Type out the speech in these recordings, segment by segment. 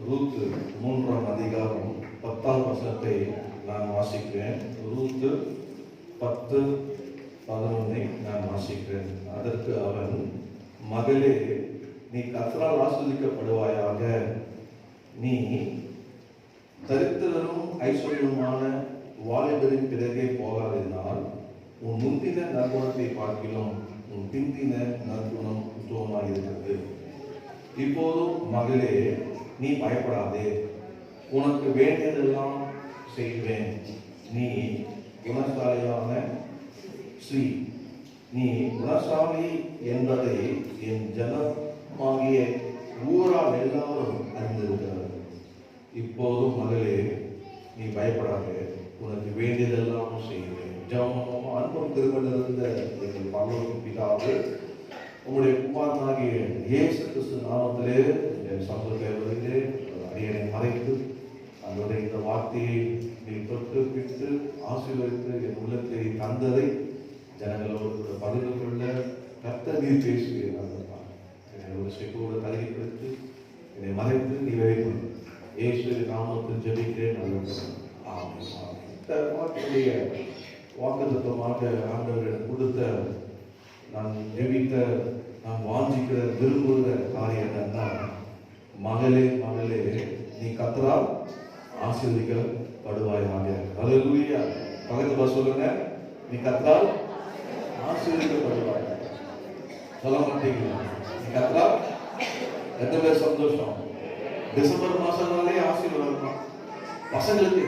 Ruth 3ஆம் அதிகாரம் 10ஆம் வசனத்தை நான் வாசிக்கிறேன். ரூத் 10:11 நான் வாசிக்கிறேன். அதற்கு அவன், மகளே, நீ கர்த்தரால் ஆசீர்வதிக்கப்படுவாயாக. நீ தரித்திரரும் ஐஸ்வர்யமான வாலிபரின் பிறகே போகாததினால் உன் முந்தின நற்குணத்தை பார்க்கிலும் உன் பிந்தின நற்குணம் உத்தமமாக இருக்கிறது. இப்போதும் மகளே, நீ பயப்படாதே, உனக்கு வேண்டியதெல்லாம் செய்வேன். நீ குணசாலியான ஸ்ரீ, நீ குணசாலி என்பதை என் ஜனமாகிய ஊரால் எல்லாரும் அறிந்திருக்கிறார்கள். இப்போதும் மகளே, நீ பயப்படாதே, உனக்கு வேண்டியதெல்லாம் செய்வேன். ஜெபம். அன்பும் திருமணத்திலிருந்த எங்கள் பரலோக பிதாவே, உங்களுடைய குமாரனாகிய இயேசு கிறிஸ்து நாமத்திலே சமூகத்தில் வருகிறே அடியனை மறைத்து அதனுடைய இந்த வார்த்தையை நீ தொட்டு பிட்டு ஆசீர்வதித்து என் உள்ளத்தை தந்ததை ஜனங்களோடு பகிர்ந்து கொள்ள கர்த்தர் நீர் பேசுகிறேன். என்னை ஒரு செப்போடு தகுதிப்படுத்தி என்னை மறைத்து நீ வைக்கும் இயேசு நாமத்தில் ஜெபிக்கிறேன். வார்த்தையுடைய வாக்குத்தத்தமாக ஆண்டவர் கொடுத்த, நான் ஜெபித்த, நான் வாஞ்சிக்கிற விரும்புகிற காரியம் என்னன்னா, மகளே மகளே, நீ கர்த்தரால் ஆசீர்வதிக்கப்படுவாயாக. அல்லேலூயா. பக்கத்துல சொல்லுங்க, நீ கர்த்தரால் ஆசீர்வதிக்கப்படுவாயாக. சொல்ல மாட்டீங்களா? நீ கர்த்தரால் எத்தனை பேர் சந்தோஷம்? டிசம்பர் மாசம்னாலே ஆசீர்வாதம். பசங்களுக்கு,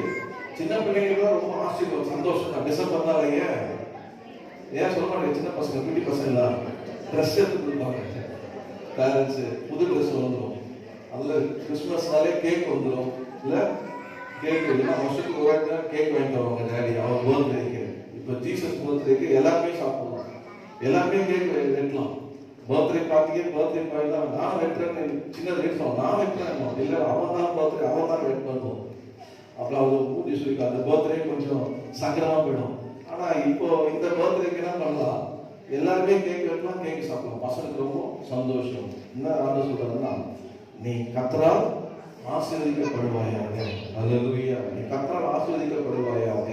சின்ன பிள்ளைங்களுக்கு ரொம்ப ஆசீர்வாதம், சந்தோஷம் தான். டிசம்பர் தான் ஏன் சொல்ல மாட்டேங்க? சின்ன பசங்க, குட்டி பசங்க ட்ரெஸ் எடுத்து கொடுப்பாங்க. பேரண்ட்ஸ் புது ட்ரெஸ் வந்துடும். அதில் கிறிஸ்மஸ்னாலே கேக் வந்துடும். இல்லை கேக் இல்லைன்னா வருஷத்துக்கு ஒரு கேக் வாங்கிட்டு வருவாங்க டேடி, அவர் பர்த்டேக்கு. இப்போ ஜீசஸ் பர்த்டேக்கு எல்லாருமே சாப்பிடலாம், எல்லாருமே கேக் வெட்டலாம். பர்த்டே பார்ட்டிக்கு பர்த்டே பார்ட்டி தான் நான் வெட்டுறேன்னு சின்ன வெட்டுறோம், நான் வெட்டுறேன் இல்லை, அவன் தான் பர்த்டே, அவன் தான் வெட் பண்ணுவோம். அப்புறம் அவர் பூஜை சொல்லி அந்த பர்த்டே கொஞ்சம் சங்கடமாக போயிடும். ஆனால் இப்போ இந்த பர்த்டேக்கு என்ன பண்ணலாம்? எல்லாருமே கேக் வெட்டலாம், கேக் சாப்பிடலாம், பசங்களுக்கு ரொம்ப சந்தோஷம். என்ன ஆண்டு சொல்றதுன்னா, நீ கர்த்தரால் ஆசீர்வதிக்கப்படுவாயாக. அல்லேலூயா. நீ கர்த்தரால் ஆசீர்வதிக்கப்படுவாயாக.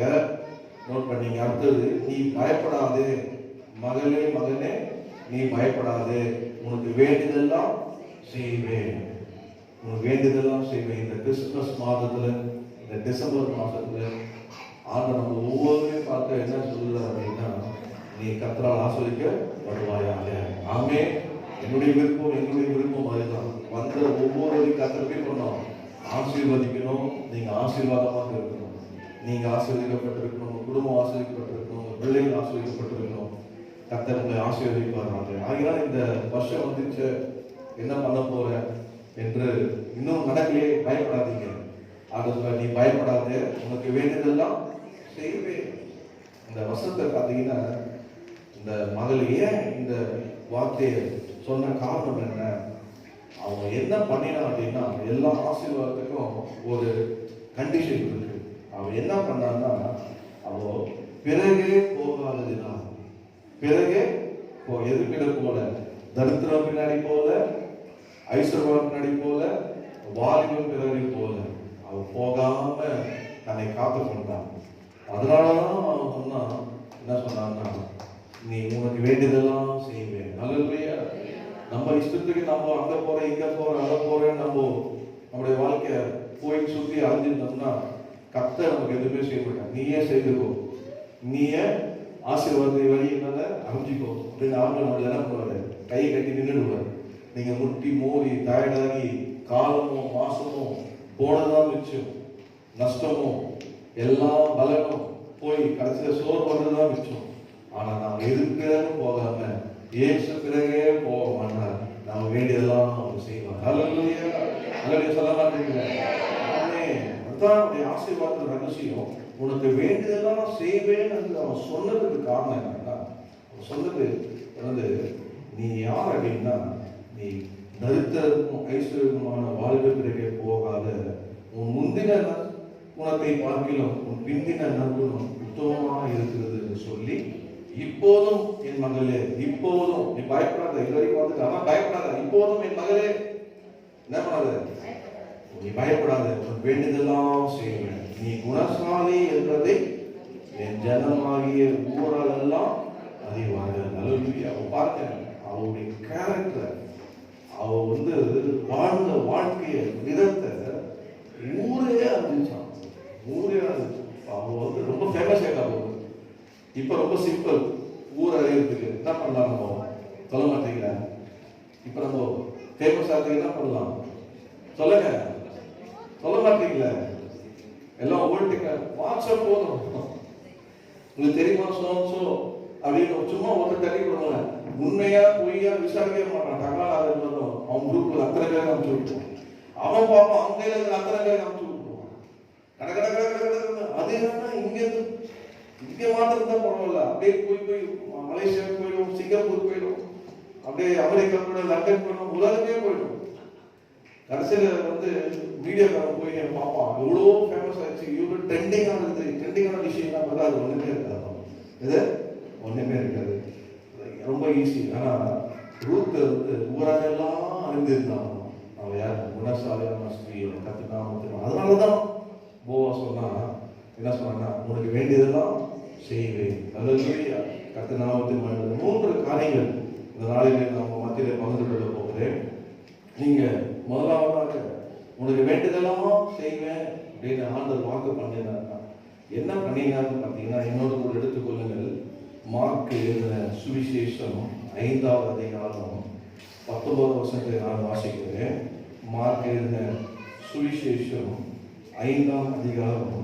நோட் பண்ணீங்க. அடுத்தது, நீ பயப்படாதே மகளே மகனே, நீ பயப்படாதே, உனக்கு வேண்டியதெல்லாம் செய்வேன். உனக்கு வேண்டியதெல்லாம் செய்வேன். இந்த கிறிஸ்துமஸ் மாதத்துல, இந்த டிசம்பர் மாசத்துல ஆண்டவர் நம்ம ஒவ்வொருவரையும் பார்த்து என்ன சொல்லுறாரு அப்படின்னா, நீ கர்த்தரால் ஆசீர்வதிக்கப்படுவாயாக. ஆமென். என்னுடைய விருப்பம் அதுதான். வந்த ஒவ்வொருவரையும் கர்த்தர் பண்ணோம், ஆசீர்வதிக்கணும். நீங்க ஆசீர்வாதமாக இருக்கணும், நீங்க ஆசீர்வதிக்கப்பட்டிருக்கணும், குடும்பம் ஆசீர்வதிக்கப்பட்டிருக்கணும், பிள்ளைகள் ஆசீர்வதிக்கப்பட்டிருக்கணும். கர்த்தர் உங்களை ஆசீர்வதிப்பார்கள். ஆகினால் இந்த வருஷம் வந்துச்சு, என்ன பண்ண போற என்று இன்னும் நடக்கலையே, பயப்படாதீங்க. ஆக நீ பயப்படாத, உனக்கு வேண்டியதெல்லாம் செய்வேன். இந்த வசனத்தை பார்த்தீங்கன்னா, இந்த மகள் ஏன் இந்த வார்த்தையை சொன்ன காரணம் என்ன? அவங்க என்ன பண்ணினா அப்படின்னா, எல்லா ஆசீர்வாதத்துக்கும் ஒரு கண்டிஷன் இருக்கு. அவன் என்ன பண்ணான்னா, அவன் பிறகே போகாததுனா, பிறகே எதுக்கிட போல, தரித்திரம் பின்னாடி போல, ஐஸ்வர்யம் பின்னாடி போல, வாலிபம் பிறகு போல அவன் போகாம தன்னை காத்து கொண்டான். அதனாலதான் அவன் சொன்னான், என்ன சொன்னான்னா, நீ உனக்கு வேண்டியதெல்லாம் செய்வேன். நல்லபடியா நம்ம இஷ்டத்துக்கு நம்ம அங்க போறேன், இங்க போறேன், அங்க போறேன், நம்முடைய வாழ்க்கைய போய் சுத்தி அழிஞ்சிருந்தோம்னா கர்த்தர் நமக்கு எதுவுமே செய்ய மாட்டான். நீயே செய்துக்கோ, நீயே ஆசீர்வாதத்தை வழி என்னத அறிஞ்சிக்கோ அப்படின்னு அவங்க நம்மள என்ன பண்ணுவாரு? கையை கட்டி நின்றுடுவார். நீங்க முட்டி மோதி டயர்டாகி காலமும் மாசமும் போனதான் மிச்சம், நஷ்டமும் எல்லா பலனும் போய் கடைசியில சோறு வந்ததுதான் மிச்சம். ஆனா நாம் எதுக்கு போகாம இயேசு பிறகே போக மாட்டார். நாம வேண்டியதெல்லாம் அவங்க செய்வார். அல்லேலூயா. அல்லேலூயா சொல்ல மாட்டீங்களா? அதுதான் அவருடைய ஆசீர்வாத ரகசியம். உனக்கு வேண்டியதெல்லாம் செய்வேன் என்று அவன் சொன்னதுக்கு காரணம் என்னன்னா, அவன் சொன்னது வந்து, நீ யார் அப்படின்னா, நீ தரித்திரமும் ஐஸ்வர்யமான வாழ்க்கை பிறகே போகாத, உன் முந்தின குணத்தை பார்க்கிலும் உன் பிந்தின நற்குணம் உத்தமமாக இருக்கிறது என்று சொல்லி, இப்போதும் என் மகளே, இப்போதும் நீ பயப்படாத. இது வரைக்கும் வந்துட்டு, ஆனா பயப்படாத, இப்போதும் என் மகளே என்ன பண்ணாத, நீ பயப்படாத, உனக்கு வேண்டியதெல்லாம் செய்வேன். நீ குணசாலி என்பதை என் ஜனமாகிய ஊராலெல்லாம் அறிவார்கள். அல்லேலூயா. பாருங்க, அவருடைய கேரக்டர், அவ வாழ்ந்த வாழ்க்கைய விதத்தை ஊரே அறிஞ்சான். ஊரே அறிஞ்சு அவ ரொம்ப ஃபேமஸ் ஆயிட்டா போகுது. இப்ப ரொம்ப சிம்பிள். ஊர் அறியறதுக்கு என்ன பண்ணலாம்? நம்ம சொல்ல மாட்டீங்களா? இப்ப நம்ம ஃபேமஸ் ஆகிறதுக்கு என்ன பண்ணலாம்? சொல்லுங்க. சொல்ல மாட்டீங்களா? எல்லாம் ஓட்டுங்க. வாட்ஸ்அப் போதும். உங்களுக்கு தெரியுமா சோ அப்படின்னு சும்மா ஒருத்தர் தள்ளி கொடுங்க. உண்மையா பொய்யா விசாரிக்க மாட்டான். தகவல் அதை வரும். அவன் குரூப்ல அத்தனை பேர் அனுப்பிச்சு விட்டுருவான். அவன் பார்ப்பான், அவங்க அத்தனை பேர் அனுப்பிச்சு விட்டுருவான். அது என்னன்னா இங்க மாத்திரம் தான் பரவாயில்ல. அப்படியே போய் மலேசியா போயிடும், சிங்கப்பூர் போயிடும், அப்படியே அமெரிக்கா போயிடும், லண்டன் போயிடும், உலகமே போயிடும். கடைசியில மீடியாக்காரன் போய் பார்ப்பான், எவ்வளோ ஃபேமஸ் ஆயிடுச்சு, இவ்வளோ ட்ரெண்டிங்கான விஷயம்லாம் வராது. ஒண்ணுமே இருக்காது. இது ஒண்ணுமே இருக்காது. ரொம்ப ஈஸி. ஆனா ரூத் ஊரெல்லாம் அறிந்திருந்தான். அவன் யார்? குணசாலியான ஸ்திரீ, கத்துக்காம. அதனாலதான் போவா சொன்னா, என்ன சொன்னா, உனக்கு வேண்டியதெல்லாம் செய்வேன். அல்லேலூயா. கர்த்தர் நாமத்துக்கு மகிமை. 3 காரியங்கள் இந்த நாளிலே நம்ம மத்தியிலே பகிர்ந்து கொள்ள போகிறேன். நீங்க முதலாவதாக உனக்கு வேண்டியதெல்லாம் செய்வேன் அப்படின்னு ஆண்டவர் வாக்கு பண்ணினார்னா என்ன பண்ணினார்னு பார்த்தீங்கன்னா, என்னோட கூட எடுத்துக்கொள்ளுங்கள். மார்க் எழுதின சுவிசேஷம் 5ஆம் அதிகாரம் 19ஆம் வசனத்தை நான் வாசிக்கிறேன். மார்க் எழுதின சுவிசேஷம் 5ஆம் அதிகாரம்,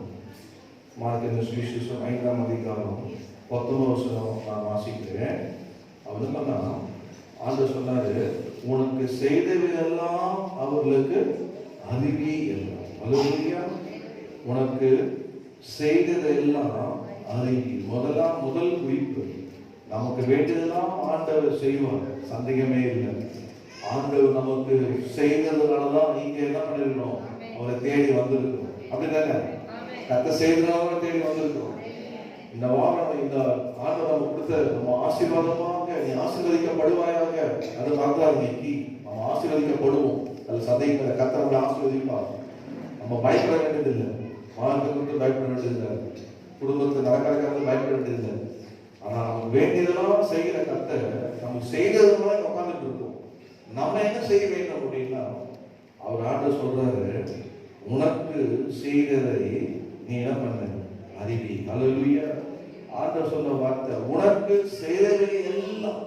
மார்க் எழுதின சுவிசேஷம் 5ஆம் அதிகாரம் 19ஆம் வசனம் நான் வாசிக்கிறேன். அவர் சொன்னா, ஆண்டவர் சொன்னாரு, உனக்கு செய்தவையெல்லாம் அவர்களுக்கு அறிவி என்றார். அல்லேலூயா. உனக்கு செய்ததெல்லாம் அறிவி. முதல் குறிப்பு, நமக்கு வேண்டியதெல்லாம் ஆண்டவர் செய்வார். சந்தேகமே இல்லை. ஆண்டவர் நமக்கு செய்ததுனாலதான் நீங்க என்ன பண்ணிருக்கணும்? அவரை தேடி வந்திருக்கணும். அப்படிதானே? கர்த்தர் செய்ததுனால தேடி வந்திருக்கணும். இந்த வாரம் இந்த ஆண்டவர் நம்ம கொடுத்த நம்ம ஆசீர்வாதமாக நீ ஆசீர்வதிக்கப்படுவாயாக. அது மறந்தார். இன்னைக்கு நம்ம ஆசீர்வதிக்கப்படுவோம். அது சதைக்கிற கர்த்தர் ஆசீர்வதிப்பார். நம்ம பயப்பட வேண்டியதில்லை. மார்க்கை கொடுத்து பயப்பட வேண்டியதில்லை. குடும்பத்தை நடக்காத பயப்பட வேண்டியதில்லை. ஆனா நமக்கு வேண்டியதெல்லாம் செய்கிற கர்த்தர் நமக்கு செய்ததுனால உட்காந்துட்டு இருக்கோம். நம்ம என்ன செய்ய வேண்டும் அப்படின்னா, அவர் ஆண்டவர் சொல்றாரு, உனக்கு செய்ததை நீ என்ன பண்ண? அறிவி. அல்லேலூயா. ஆண்டவர் சொன்ன வார்த்தை, உனக்கு செய்தவை எல்லாம்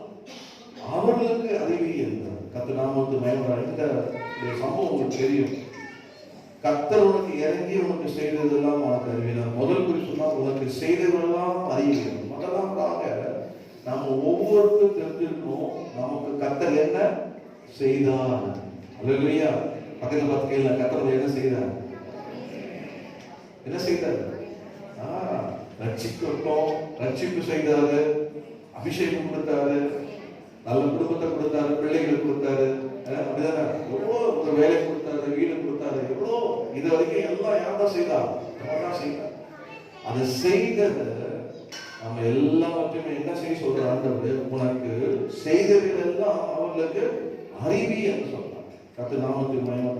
அவர்களுக்கு அறிவி என்றார். கர்த்தர் நாமத்துக்கு மகிமை. இந்த சம்பவம் உங்களுக்கு தெரியும். கர்த்தர் உனக்கு இறங்கி உனக்கு செய்ததெல்லாம் உனக்கு அறிவினார். முதல் குறி சொன்னா, உனக்கு செய்ததெல்லாம் அறிவியல். முதலாவதாக நம்ம ஒவ்வொருத்தரும் தெரிஞ்சிருக்கணும், நமக்கு கர்த்தர் என்ன செய்தார். அல்லேலூயா. பக்கத்துல பார்த்து கேளுங்க, கர்த்தர் என்ன செய்தார்? என்ன செய்தார்? ரட்சிப்பு செய்தாரு, அபிஷேகம் கொடுத்தாரு, நல்ல குடும்பத்தை கொடுத்தாரு, பிள்ளைகள் கொடுத்தாரு, அப்படிதானே? எவ்வளோ ஒரு வேலை கொடுத்தாரு, வீடு கொடுத்தாரு, எவ்வளோ. இது வரைக்கும் எல்லாம் யார் தான் செய்தார்? செய்தார். அதை செய்தது நம்ம எல்லாவற்றையுமே என்ன செய்ய சொல்ற ஆண்டவர், உனக்கு செய்தவெல்லாம் அவர்களுக்கு அறிவி என்று சொல்றாங்க. கர்த்தர் நாமத்துக்கு மகிமை.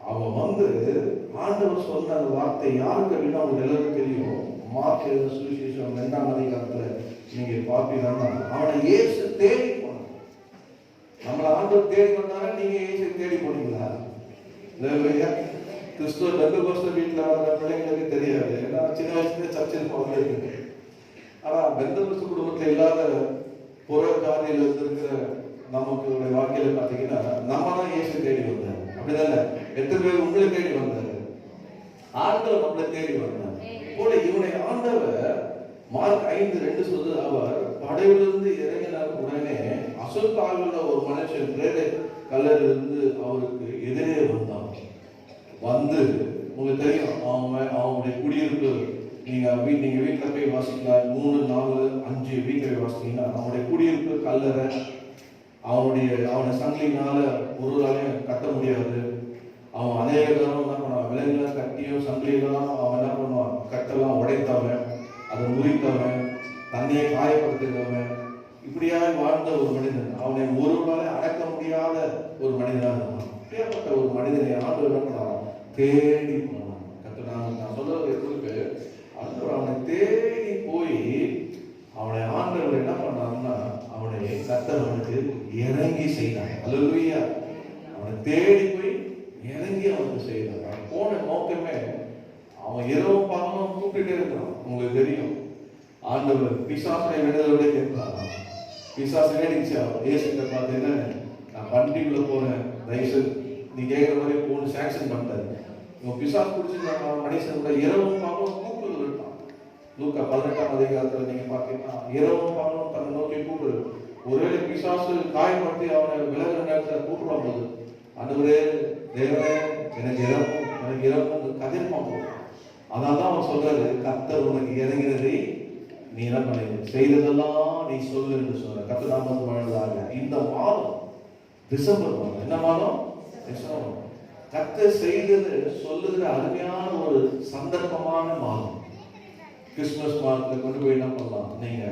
அவன் ஆண்டவர் சொன்ன அந்த வார்த்தை யாருக்கு அப்படின்னா அவங்க எல்லாருக்கும் தெரியும். மார்க் எழுதின சுவிசேஷம் 2ஆம் அதிகாரத்துல நீங்க பார்ப்பீங்கன்னா, அவனை இயேசு தேடி போனார். நம்மள ஆண்டவர் தேடி வந்தாரா? நீங்க இயேசு தேடி போனீங்களா? இல்லையா? கிறிஸ்துவ பெந்தகோஸ்தே வீட்டுல வர பிள்ளைங்களுக்கு தெரியாது. ஏன்னா சின்ன வயசுல சர்ச்சில் போகிறது. ஆனா பெந்தகோஸ்தே குடும்பத்துல இல்லாத புற ஜாதியில இருக்கிற நமக்கு வாழ்க்கையில பாத்தீங்கன்னா, நம்ம தான் இயேசு தேடி வந்தார். அப்படிதானே? எத்தனை பேர் உங்களை தேடி வந்தாரு? ஆண்டவர் நம்மளை தேடி வந்தார். போல இவனை ஆண்டவர் மார்க் 5:2 சொல்லுது, அவர் படையிலிருந்து இறங்கினார். உடனே அசுத்தாவில ஒரு மனுஷன் பிரேத கல்லறிலிருந்து அவருக்கு எதிரே வந்தான். உங்களுக்கு தெரியும், அவனுடைய குடியிருப்பு நீங்க வீட்டுல போய் வாசிக்கலாம். 3, 4, 5 வீட்டுல போய் வாசித்தீங்கன்னா அவனுடைய குடியிருப்பு கல்லறை. அவனை சங்கிலினால ஒருவராலையும் கட்ட முடியாது. அவன் அநேக தரம் என்ன பண்ணுவான்? விலங்குல கட்டியும் சங்கிலியெல்லாம் அவன் என்ன பண்ணுவான்? கட்டெல்லாம் உடைத்தவன், அதை முறித்தவன், தண்ணியை காயப்படுத்துகிறவன், இப்படியாக வாழ்ந்த ஒரு மனிதன், அவனை ஒருவரால அடக்க முடியாத ஒரு மனிதனாக இருந்தான். அப்படியாப்பட்ட ஒரு மனிதனை ஆண்டவர் என்ன பண்ணான்? தேடி போனான். நான் சொல்றது எங்களுக்கு ஆண்டவர் அவனை தேடி போய் அவனை ஆண்டவர் என்ன பண்ணான்னா அவனை கர்த்தர் அவனுக்கு இறங்கி செய்தார். அல்லேலூயா. அவனை தேடி போய் இறங்கி அவனுக்கு செய்தார். அவன் போன நோக்கமே அவன் இரவும் பகலும் கூப்பிட்டுட்டே இருக்கிறான். உங்களுக்கு தெரியும், ஆண்டவர் பிசாசனை விடுதலோட கேட்கிறான். பிசாசு வேடிச்சா ஏசுகிட்ட பார்த்து, என்ன நான் பண்டிகைக்குள்ள போறேன், தயவுசு நீ கேட்கிற மாதிரி போன சாங்ஷன் பண்ணாரு. இவன் பிசாசு பிடிச்சி மனுஷன் கூட இரவும் பகலும் கூப்பிட்டு இருக்கான். லூக்கா 18ஆம் அதிகாரத்துல நீங்க பாத்தீங்கன்னா இரவும் பகலும் தன்னை நோக்கி கூப்பிடுறது. ஒருவேளை பிசாசு காயப்படுத்தி அவனை விலகிற நேரத்தில் கூப்பிடும் போது, ஆண்டவரே தேவனே எனக்கு இறப்பு கதிர்ப்பான் போகும். அதனால்தான் அவன் சொல்றாரு, கர்த்தர் உனக்கு இறங்கினதை நீ என்ன பண்ண செய்ததெல்லாம் நீ சொல்லு என்று சொல்ற. கர்த்தர் நாமம் வாழ்ந்ததாக. இந்த மாதம் டிசம்பர் மாதம், என்ன மாதம்? டிசம்பர். கர்த்தர் செய்தது சொல்லுகிற அருமையான ஒரு சந்தர்ப்பமான மாதம். கிறிஸ்துமஸ் மாதத்துல கொண்டு போய் என்ன பண்ணலாம், நீங்க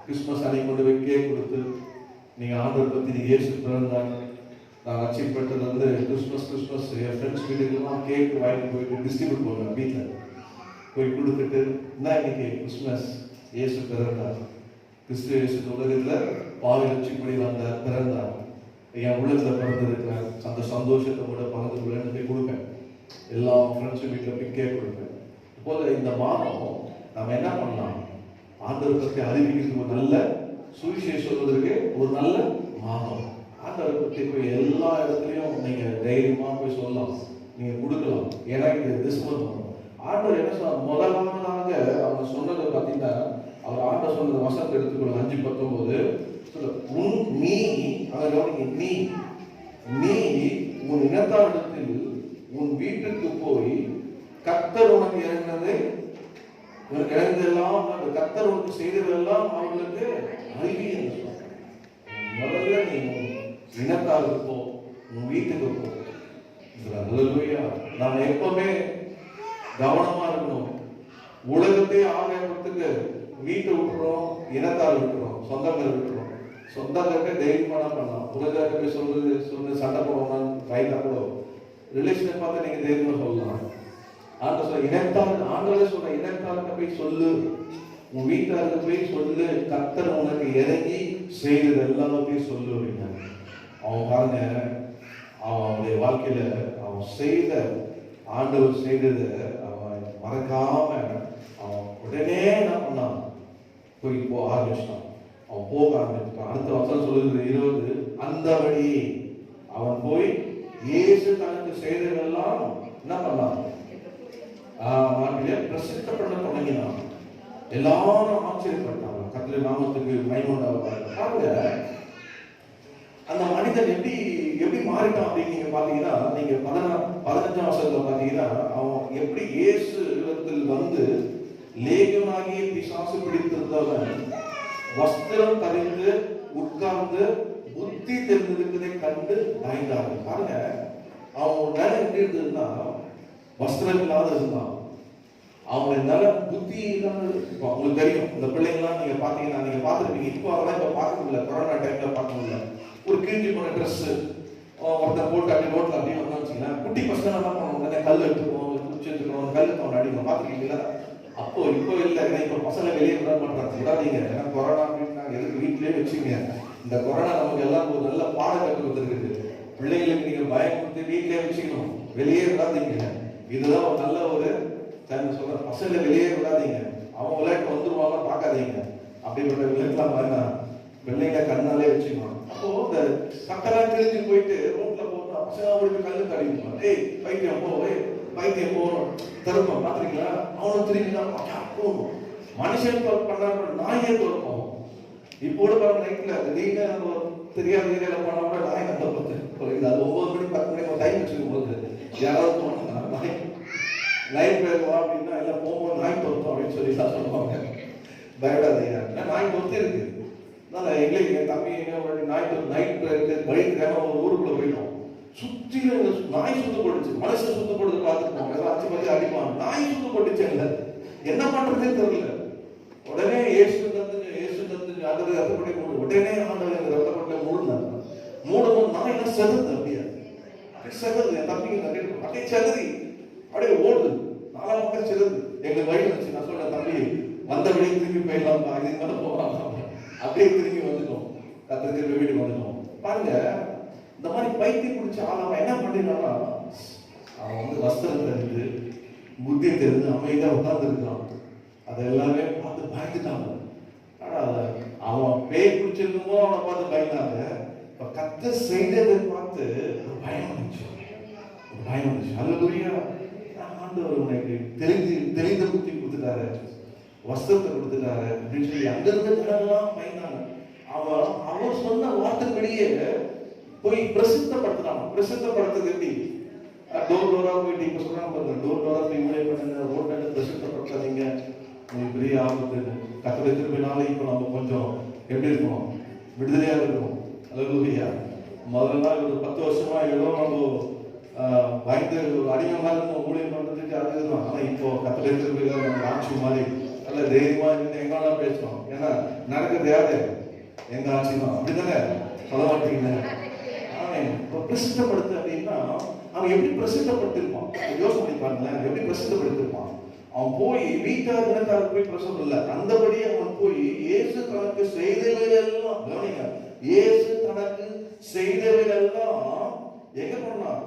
கிறிஸ்துமஸ் அன்னைக்கு கொண்டு போய் கேக் கொடுத்து நீங்க ஆண்டவர் பத்தி நீங்க இயேசு பிறந்தாங்க நான் ரட்சிக்கப்பட்டது வந்து கிறிஸ்துமஸ் என் ஃப்ரெண்ட்ஸ் வீட்டுக்கெல்லாம் கேக் வாங்கிட்டு போயிட்டு டிஸ்ட்ரிபியூட் பண்ணுவேன். வீட்டில் போய் கொடுத்துட்டு, என்ன இன்னைக்கு கிறிஸ்துமஸ், இயேசு பிறந்தார், கிறிஸ்து இயேசு உலகத்தில் பாவி ரட்சிப்படி வந்தார், பிறந்தார், என் உள்ளத்தில் பிறந்திருக்கிறார், அந்த சந்தோஷத்தை கூட பகிர்ந்து கொள்ளன்னு போய் கொடுப்பேன். எல்லா ஃப்ரெண்ட்ஸும் வீட்டில் போய் கேக் கொடுப்பேன். இப்போது இந்த மாதம் நம்ம என்ன பண்ணலாம், ஆண்டவர் பற்றி அறிவிக்கிறதுக்கு ஒரு நல்ல சுவிசேஷம் சொல்வதற்கு ஒரு நல்ல மாதம். ஆண்டவர் பற்றி போய் எல்லா இடத்துலையும் நீங்க தைரியமா போய் சொல்லலாம், நீங்க கொடுக்கலாம். ஏன்னா இது டிசம்பர் மாதம். ஆண்டவர் என்ன சொன்ன, முதலாவதாக அவர் சொன்னதை பார்த்தீங்கன்னா, அவர் ஆண்டவர் சொன்னது வசனத்தை எடுத்துக்கொள்ளும். 5:19 நீ உன் இனத்தாரிடத்தில் உன் வீட்டுக்கு போய் கர்த்தர் உனக்கு இறங்கினது உனக்கு இறந்ததெல்லாம் கர்த்தர் உனக்கு செய்ததெல்லாம் அவங்களுக்கு அறிவி என்று சொன்னார். முதல்ல நீ இனத்தாருக்கு போ, உன் வீட்டுக்கு போ. நாம எப்பவுமே கவனமா இருக்கணும். உலகத்தை ஆதாயப்படுத்துக்கு வீட்டை விட்டுறோம், இனத்தார் விட்டுறோம், சொந்தங்கள் விட்டுறோம். சொந்தங்கிட்ட தைரியமான பண்ணலாம். உலகத்தை போய் சொல்லு சண்டை போடணும் ரைட்டா கூட ரிலேஷனை பார்த்து நீங்க தைரியமா சொல்லலாம். ஆண்டவரே சொல்ற இனத்தார்கிட்ட போய் சொல்லு, உன் வீட்டாருக்கு போய் சொல்லு, கர்த்தர் உனக்கு இறங்கி செய்தது எல்லாத்தையும் சொல்லு அப்படின்னா. அவன் பாருங்க, அவனுடைய வாழ்க்கையில அவன் செய்த ஆண்டவர் செய்ததை அவன் மறக்காம அவன் உடனே என்ன பண்ணான், போய் ஆரம்பிச்சான். அவன் போக ஆரம்பிச்சான். அடுத்த வருஷம் சொல்லுது 20, அந்தபடி அவன் போய் இயேசு தனக்கு செய்ததெல்லாம் என்ன பண்ணான், பிரசித்த பண்ண தொடங்கினான். எல்லாரும் ஆச்சரியப்பட்டாங்க. கர்த்தருடைய நாமத்துக்கு மகிமை உண்டாவதாக. அந்த மனிதன் எப்படி மாறிட்டான் அப்படின்னு நீங்க பாத்தீங்கன்னா, நீங்க 15ஆம் வசனத்துல பாத்தீங்கன்னா, அவன் எப்படி இயேசு இடத்தில் வந்து லேகியனாகிய பிசாசு பிடித்திருந்தவன் வஸ்திரம் தரித்து உட்கார்ந்து புத்தி தெரிந்திருக்கிறதை கண்டு பயந்தாங்க. பாருங்க, அவன் நிலை எப்படி இருந்ததுன்னா, வஸ்திரம் இல்லாத இருந்தான். அவங்க நல்ல புத்தி உங்களுக்கு தெரியும். இந்த பிள்ளைங்களாம் நீங்க பாத்தீங்கன்னா, நீங்க பார்த்துருப்பீங்க. இப்போ அதெல்லாம் இப்ப பார்க்க முடியல, கொரோனா டைம்ல பார்க்க முடியல. ஒரு கிழிஞ்சி போன ட்ரெஸ் ஒருத்தர் போட்டு அப்படி ரோட்ல அப்படியே வந்தா வச்சுக்கலாம். குட்டி பசங்க என்ன பண்ணுவாங்க, கல் எடுத்துக்கணும், குச்சி எடுத்துக்கணும், கல் அவன் அடிக்கணும். பார்த்துருக்கீங்களா? அப்போ இப்போ இல்லை, இப்போ பசங்க வெளியே விட மாட்டாங்க. விடாதீங்க, ஏன்னா கொரோனா அப்படின்னு நாங்கள் எதுக்கு வீட்டிலேயே வச்சுங்க. இந்த கொரோனா நமக்கு எல்லாம் ஒரு நல்ல பாடம் கற்று வந்துருக்குது. பிள்ளைங்களுக்கு நீங்க பயப்படுத்தி வீட்டிலே வச்சுக்கணும், வெளியே விடாதீங்க. இதுதான் ஒரு நல்ல ஒரு சொல்ற, பசங்களை வெளியே விடாதீங்க. அவங்க விளையாட்டு வந்துருவாங்க, பார்க்காதீங்க. அப்படிப்பட்ட விளையாட்டுலாம் பாருங்க, பிள்ளைங்க கண்ணாலே வச்சுக்கணும். அப்போ இந்த சட்டெல்லாம் கிழிஞ்சு போயிட்டு ரோட்ல போனா பசங்க அவங்களுக்கு கல்லு தடிக்கணும். ஏய் பைத்தியம் போ, பைத்தியம் போகணும் தருப்போம். பாத்துருக்கீங்களா? அவனும் திரும்பி தான் போகணும். மனுஷன் பண்றாங்க, நாயே தோற்கும். இப்போ கூட பாருங்க, நைட்ல திடீர்னு நம்ம தெரியாத ஏரியால போனா கூட நாய் கத்த பார்த்து அது 9 மணி 10 மணிக்கு டைம் வச்சுக்கும் போது யாராவது போனா நாய் லைட் போயிருவா அப்படின்னா எல்லாம் போகும்போது நாய் தோற்கும் அப்படின்னு சொல்லி தான் சொல்லுவாங்க. பயப்படாதீங்க, நாய் தோத்து இருக்கு. எங்களுக்கு என் தம்பி நைட் வழிக்கு ஒரு ஊருக்குள்ள போயிட்டோம். சுற்றி நாய் சுத்து போட்டுச்சு. மனுஷன் சுத்து போடுறது பார்த்துருக்கோம், அச்சு பத்தி அடிப்பான். நாய் சுத்து போட்டுச்சு. என்ன பண்றதே தெரியல. உடனே ஏசு தந்து ஆண்டவர் ரத்த கொட்டை மூடு, உடனே ஆண்டவர் எனக்கு ரத்த கொட்டை மூடுனாங்க. மூடும்போது நான் என்ன செதுது அப்படியே செதுது, என் தம்பிக்கு அப்படியே செதுறி அப்படியே ஓடுது, 4 பக்கம் செதுது. எங்களுக்கு வழி வந்துச்சு. நான் சொல்றேன், தம்பி வந்த வழி திரும்பி போயிடலாம்ப்பா, இதுக்கு மேலே போகலாம். அப்படியே திரும்பி வந்துட்டோம், திரும்பி வீட்டுக்கு வந்துட்டோம். பாருங்க, இந்த மாதிரி பைத்தியம் பிடிச்ச அவன் என்ன பண்ணினான்னா, அவன் வந்து வஸ்திரம் தெரிஞ்சு புத்தி தெரிஞ்சு அமைதியா உட்கார்ந்து இருக்கான். அதை எல்லாமே பார்த்து பயந்துட்டாங்க. அவன் பேய் பிடிச்சிருக்குமோ அவனை பார்த்து பயந்தாங்க. இப்ப கர்த்தர் செய்ததை பார்த்து ஒரு பயம் வந்துச்சு, ஒரு பயம் வந்துச்சு. அல்லேலூயா. ஆண்டவர் உனக்கு தெளிந்த புத்தி கொடுத்துட்டாரு, வஸ்திரத்தை கொடுத்துட்டாரு அப்படின்னு சொல்லி அங்க இருந்த ஜனங்கள்லாம் பயந்தாங்க. அவர் சொன்ன வார்த்தைப்படியே போய் பிரசித்தப்படுத்தினாங்க. பிரசித்தப்படுத்துறது எப்படி? டோர் டோரா போயிட்டு இப்ப சொல்றாங்க பாருங்க, டோர் டோரா போய் ஊழியம் பண்ணுங்க, ரோட்ல பிரசித்தப்படுத்தாதீங்க, உங்களுக்கு பெரிய ஆபத்து. கர்த்தரை திரும்பினாலே இப்ப நம்ம கொஞ்சம் எப்படி இருக்கணும், விடுதலையா இருக்கணும். அல்லேலூயா. முதல்ல நாள் ஒரு 10 வருஷமா ஏதோ நம்ம பயந்து அடிமையா இருக்கும் ஊழியம் பண்றதுக்கு அதுதான். ஆனா இப்போ கர்த்தரை திரும்பி நம்ம ஆட்சி மாதிரி நல்ல தைரியமா இருந்து எங்கெல்லாம் பேசணும். ஏன்னா நடக்கிறது யாரு? எங்க ஆட்சி தான். அப்படித்தானே சொல்ல மாட்டீங்க? பிரசித்தப்படுத்து அப்படின்னா அவன் எப்படி பிரசித்தப்படுத்திருப்பான் யோசனை பண்ணி பாருங்களேன். எப்படி பிரசித்தப்படுத்திருப்பான்? அவன் போய் வீட்டார் தினத்தாருக்கு போய் பிரசவம் இல்லை, அந்தபடி அவன் போய் இயேசு தனக்கு செய்தவைகளெல்லாம் கவனிங்க, இயேசு தனக்கு செய்தவைகளெல்லாம் எங்க போனான்?